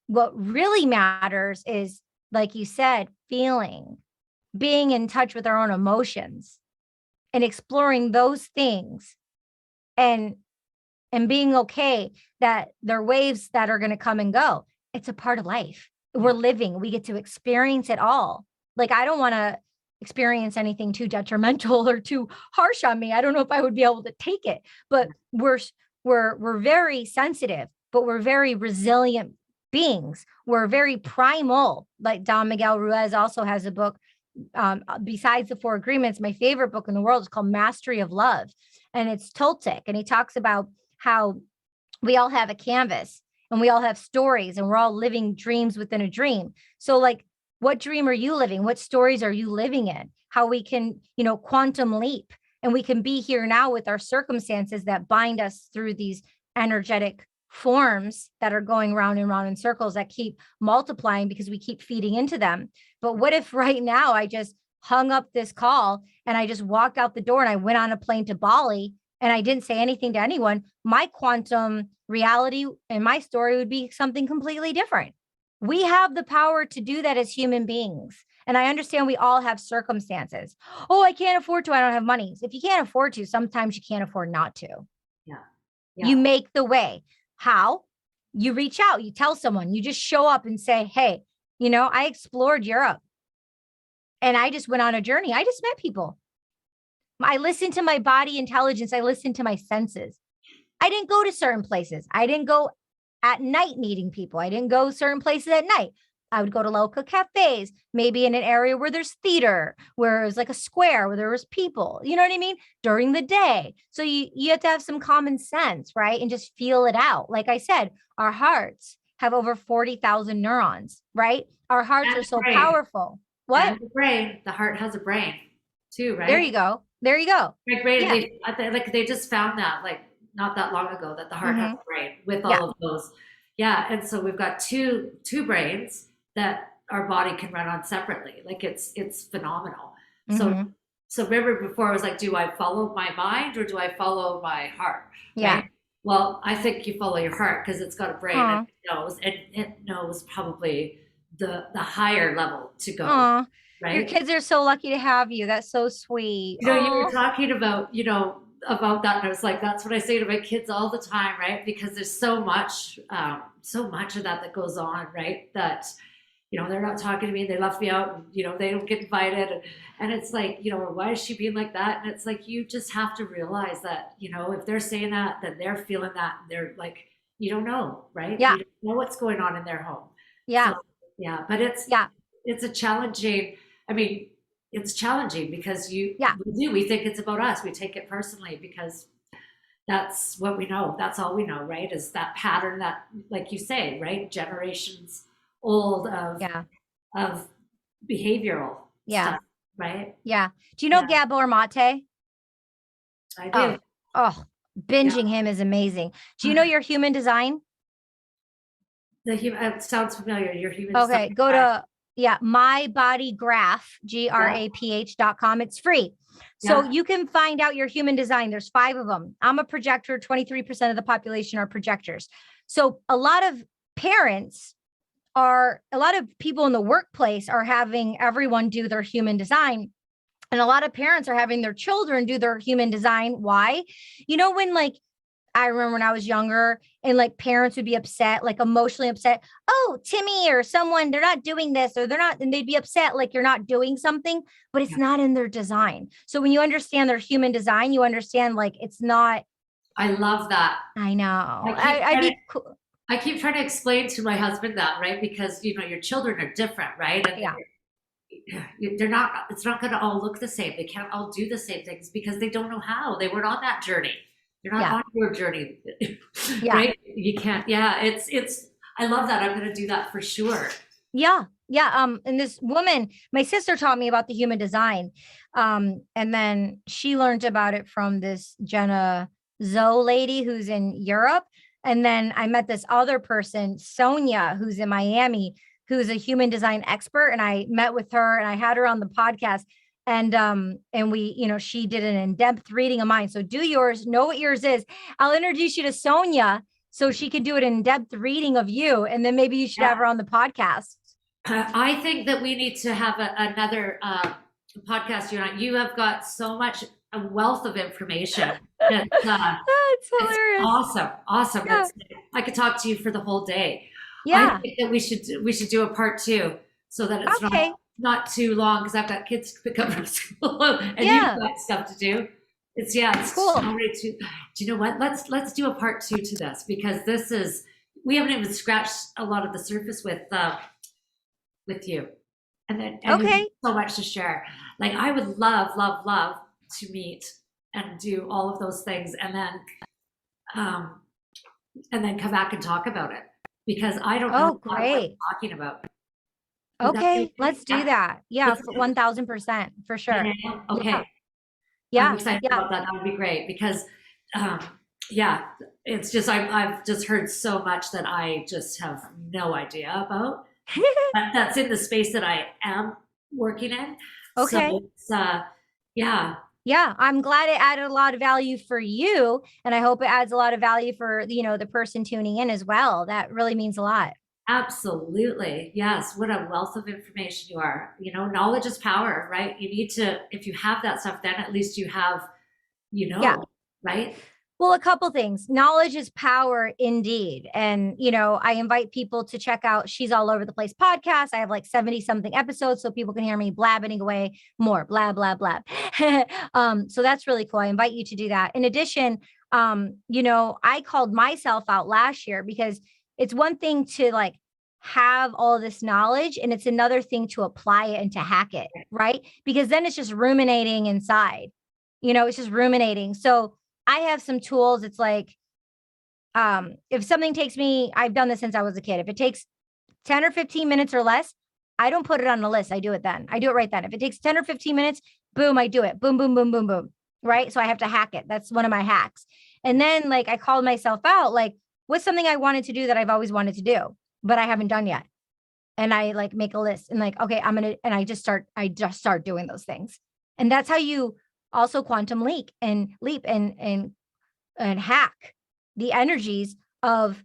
Speaker 2: What really matters is, like you said, feeling, being in touch with our own emotions and exploring those things, and being okay that there are waves that are going to come and go. It's a part of life. We're living. We get to experience it all. Like, I don't want to experience anything too detrimental or too harsh on me. I don't know if I would be able to take it, but we're very sensitive, but we're very resilient beings. We're very primal. Like Don Miguel Ruiz also has a book, besides the 4 agreements, my favorite book in the world is called Mastery of Love. And it's Toltec. And he talks about how we all have a canvas and we all have stories, and we're all living dreams within a dream. So like, what dream are you living? What stories are you living in? How we can, quantum leap and we can be here now with our circumstances that bind us through these energetic forms that are going round and round in circles that keep multiplying because we keep feeding into them. But what if right now I just hung up this call and I just walked out the door and I went on a plane to Bali and I didn't say anything to anyone? My quantum reality and my story would be something completely different. We have the power to do that as human beings. And I understand we all have circumstances. Oh, I can't afford to. I don't have money. If you can't afford to, sometimes you can't afford not to.
Speaker 1: Yeah.
Speaker 2: You make the way. How? You reach out, you tell someone, you just show up and say, hey, I explored Europe and I just went on a journey. I just met people. I listened to my body intelligence. I listened to my senses. I didn't go to certain places. I didn't go at night meeting people. I didn't go certain places at night. I would go to local cafes, maybe in an area where there's theater, where it was like a square where there was people, you know what I mean? During the day. So you have to have some common sense, right? And just feel it out. Like I said, our hearts have over 40,000 neurons, right? Our hearts are so powerful. What?
Speaker 1: And the brain, the heart has a brain too, right?
Speaker 2: There you go. There you go.
Speaker 1: Right, brain, they just found that like not that long ago that the heart has a brain with all of those. Yeah. And so we've got two brains that our body can run on separately. Like it's phenomenal. So remember before I was like, do I follow my mind or do I follow my heart?
Speaker 2: Yeah.
Speaker 1: Right? Well, I think you follow your heart because it's got a brain and it knows probably the higher level to go. Right?
Speaker 2: Your kids are so lucky to have you. That's so sweet.
Speaker 1: You were talking about, about that. And I was like, that's what I say to my kids all the time, right? Because there's so much of that goes on, right? That, they're not talking to me. They left me out and, they don't get invited. And it's like, why is she being like that? And it's like, you just have to realize that, if they're saying that, then they're feeling that. And they're like, you don't know, right?
Speaker 2: Yeah.
Speaker 1: You don't know what's going on in their home.
Speaker 2: Yeah.
Speaker 1: So, yeah. But it's a challenging, it's challenging because we think it's about us. We take it personally because that's what we know. That's all we know, right? Is that pattern that, like you say, right? Generations old of behavioral stuff, right?
Speaker 2: Yeah. Do you know Gabor Mate?
Speaker 1: I do.
Speaker 2: Binging him is amazing. Do you know your human design?
Speaker 1: It sounds familiar. Your human
Speaker 2: design. Okay, go to mybodygraph.com. It's free. So you can find out your human design. There's 5 of them. I'm a projector. 23% of the population are projectors. So a lot of people in the workplace are having everyone do their human design. And a lot of parents are having their children do their human design. Why? When I remember when I was younger and parents would be upset, emotionally upset. Oh, Timmy or someone, they're not doing this or they're not, and they'd be upset you're not doing something, but it's not in their design. So when you understand their human design, you understand it's not.
Speaker 1: I love that.
Speaker 2: I know.
Speaker 1: I keep trying to explain to my husband that, right? Because, your children are different, right? And they're not, it's not going to all look the same. They can't all do the same things because they don't know how. They weren't on that journey. You're not on your journey, right? You can't. Yeah, it's. I love that. I'm going to do that for sure.
Speaker 2: Yeah. And this woman, my sister taught me about the human design, and then she learned about it from this Jenna Zoe lady who's in Europe, and then I met this other person, Sonia, who's in Miami, who's a human design expert, and I met with her and I had her on the podcast. And we, she did an in-depth reading of mine. So do yours, know what yours is. I'll introduce you to Sonia so she can do an in-depth reading of you. And then maybe you should have her on the podcast.
Speaker 1: I think that we need to have another podcast. You have got so much a wealth of information. That's hilarious. Awesome. Yeah. I could talk to you for the whole day. Yeah. I think that we should do a part 2 so that it's not too long because I've got kids to pick up from school and you've got stuff to do. It's cool. Do you know what? Let's do a part 2 to this because we haven't even scratched a lot of the surface with you. And so much to share. I would love to meet and do all of those things and then come back and talk about it because I don't know what I'm talking about.
Speaker 2: Okay, let's do that. Yeah, 1000% for sure.
Speaker 1: Okay. I'm
Speaker 2: Yeah.
Speaker 1: excited
Speaker 2: Yeah.
Speaker 1: about that. That would be great because, um, yeah, it's just I've just heard so much that I just have no idea about. That's in the space that I am working in. So
Speaker 2: Okay.
Speaker 1: it's yeah,
Speaker 2: Yeah, I'm glad it added a lot of value for you, and I hope it adds a lot of value for, the person tuning in as well. That really means a lot.
Speaker 1: absolutely. Yes. What a wealth of information you are. Knowledge is power, right? You need to, if you have that stuff, then at least you have,
Speaker 2: Yeah.
Speaker 1: right?
Speaker 2: Well, a couple things. Knowledge is power indeed. And, I invite people to check out She's All Over the Place podcast. I have like 70 something episodes so people can hear me blabbing away more, blah, blah, blah. So that's really cool. I invite you to do that. In addition, I called myself out last year because it's one thing to like have all this knowledge and it's another thing to apply it and to hack it, right? Because then it's just ruminating inside, it's just ruminating. So I have some tools. It's like, if something takes me, I've done this since I was a kid. If it takes 10 or 15 minutes or less, I don't put it on the list. I do it then. I do it right then. If it takes 10 or 15 minutes, boom, I do it. Boom, boom, boom, boom, boom. Right. So I have to hack it. That's one of my hacks. And then like I called myself out, like, what's something I wanted to do that I've always wanted to do, but I haven't done yet. And I like make a list and like, okay, and I just start doing those things. And that's how you also quantum leap and hack the energies of,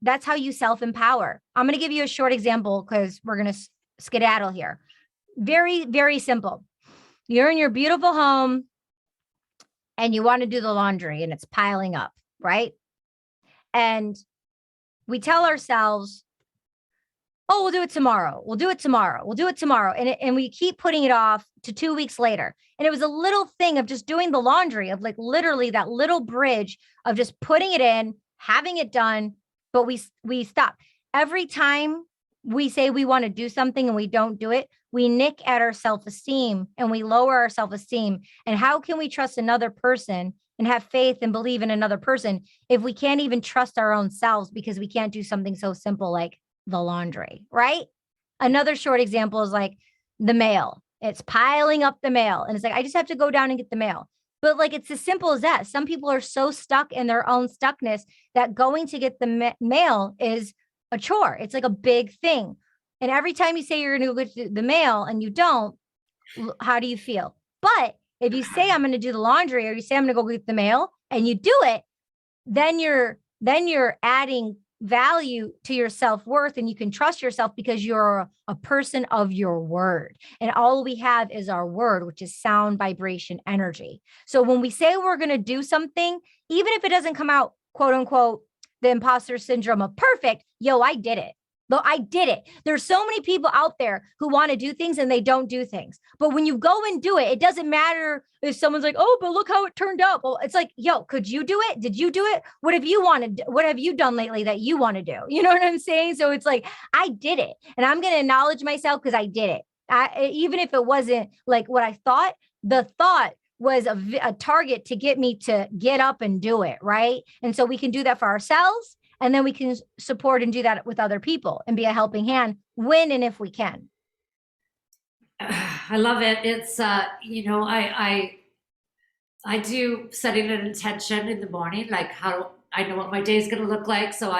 Speaker 2: that's how you self-empower. I'm going to give you a short example because we're going to skedaddle here. Very, very simple. You're in your beautiful home and you want to do the laundry and it's piling up, right? And we tell ourselves, oh, we'll do it tomorrow. We'll do it tomorrow. We'll do it tomorrow. And we keep putting it off to 2 weeks later. And it was a little thing of just doing the laundry, of like literally that little bridge of just putting it in, having it done, but we stop. Every time we say we want to do something and we don't do it, we nick at our self-esteem and we lower our self-esteem. And how can we trust another person and have faith and believe in another person if we can't even trust our own selves because we can't do something so simple like the laundry, right? Another short example is like the mail. It's piling up the mail. And it's like, I just have to go down and get the mail. But like, it's as simple as that. Some people are so stuck in their own stuckness that going to get the mail is a chore. It's like a big thing. And every time you say you're going to go get the mail and you don't, how do you feel? But if you say I'm going to do the laundry or you say I'm going to go get the mail and you do it, then you're adding value to your self-worth and you can trust yourself because you're a person of your word. And all we have is our word, which is sound vibration energy. So when we say we're going to do something, even if it doesn't come out, quote unquote, the imposter syndrome of perfect, I did it. Though I did it. There's so many people out there who want to do things and they don't do things. But when you go and do it, it doesn't matter if someone's like, oh, but look how it turned out. Well, it's like, could you do it? Did you do it? What have you done lately that you want to do? You know what I'm saying? So it's like, I did it and I'm going to acknowledge myself because I did it. Even if it wasn't like what I thought, the thought was a target to get me to get up and do it. Right. And so we can do that for ourselves. And then we can support and do that with other people and be a helping hand when and if we can.
Speaker 1: I love it. It's I do setting an intention in the morning, like how I know what my day is going to look like. So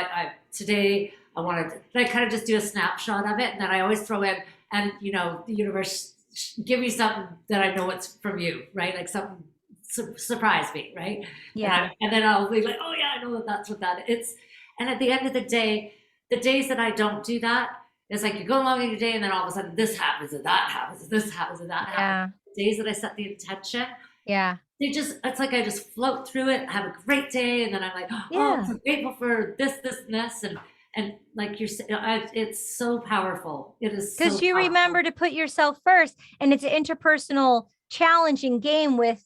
Speaker 1: today I wanted to kind of just do a snapshot of it, and then I always throw in, and the universe give me something that I know it's from you, right? Like something surprise me, right?
Speaker 2: Yeah.
Speaker 1: And then I'll be like, oh yeah, I know that's what that is. And at the end of the day, the days that I don't do that, it's like you go along in your day and then all of a sudden this happens and that happens and this happens and that happens. The days that I set the intention, it's like I just float through it, have a great day, and then I'm like, oh, I'm so grateful for this, and like you're saying, it's so powerful. It is
Speaker 2: because you remember to put yourself first, and it's an interpersonal challenging game with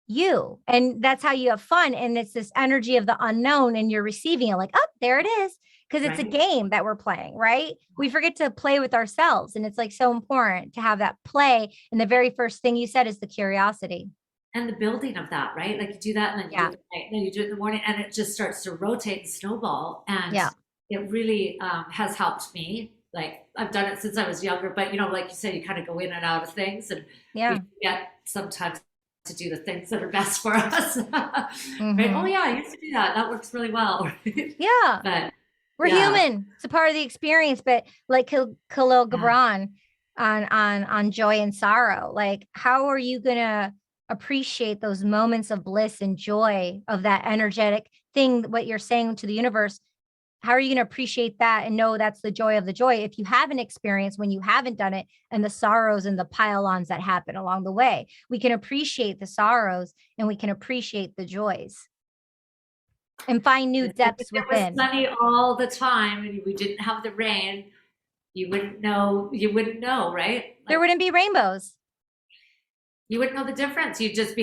Speaker 2: you, and that's how you have fun. And it's this energy of the unknown, and you're receiving it like, oh, there it is, because it's a game that we're playing, right? We forget to play with ourselves, and it's like so important to have that play. And the very first thing you said is the curiosity
Speaker 1: and the building of that, right? Like you do that and then you do it at night, and then you do it in the morning, and it just starts to rotate and snowball. And it really has helped me. Like I've done it since I was younger, but like you said, you kind of go in and out of things, and we forget sometimes to do the things that are best for us. Right? Oh yeah, I used to do that. That works really well.
Speaker 2: Yeah.
Speaker 1: But
Speaker 2: we're human. It's a part of the experience. But like Khalil Gibran on joy and sorrow, like how are you gonna appreciate those moments of bliss and joy of that energetic thing, what you're saying to the universe? How are you going to appreciate that and know that's the joy of the joy if you haven't experienced when you haven't done it, and the sorrows and the pile-ons that happen along the way? We can appreciate the sorrows and we can appreciate the joys and find new depths
Speaker 1: if it was
Speaker 2: within.
Speaker 1: sunny all the time and we didn't have the rain, you wouldn't know, right? Like,
Speaker 2: there wouldn't be rainbows.
Speaker 1: You wouldn't know the difference. You'd just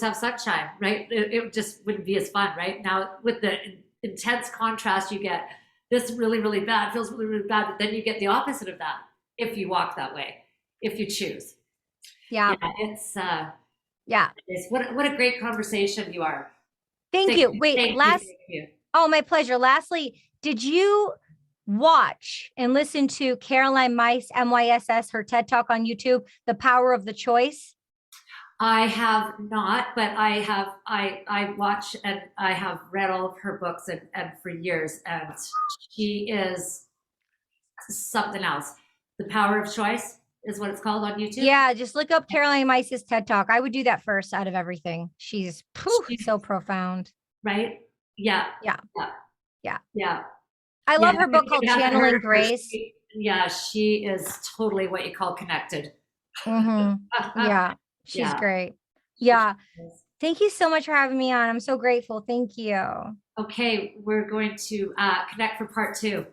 Speaker 1: have sunshine, right? It just wouldn't be as fun, right? Now with the intense contrast, you get this really, really bad, feels really, really bad, but then you get the opposite of that if you walk that way, if you choose.
Speaker 2: Yeah.
Speaker 1: It's what a great conversation you are.
Speaker 2: Thank you. Wait, thank you. Oh, my pleasure. Lastly, did you watch and listen to Caroline Myss, MYSS, her TED Talk on YouTube, The Power of the Choice?
Speaker 1: I have not, but I watch and I have read all of her books and for years, and she is something else. The Power of Choice is what it's called on YouTube.
Speaker 2: Yeah, just look up Caroline Myss's TED Talk. I would do that first out of everything. She's so profound.
Speaker 1: Right? Yeah.
Speaker 2: I love her book called Channeling Grace.
Speaker 1: She is totally what you call connected.
Speaker 2: Yeah, she's great. Yeah. Thank you so much for having me on. I'm so grateful. Thank you.
Speaker 1: Okay, we're going to connect for part 2.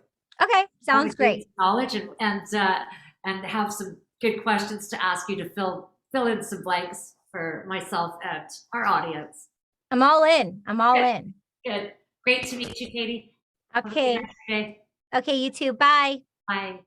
Speaker 2: Okay, sounds great.
Speaker 1: Knowledge and have some good questions to ask you to fill in some blanks for myself and our audience.
Speaker 2: I'm all in. I'm all in.
Speaker 1: Good. Great to meet you, Katie.
Speaker 2: Okay. Okay, you too. Bye.
Speaker 1: Bye.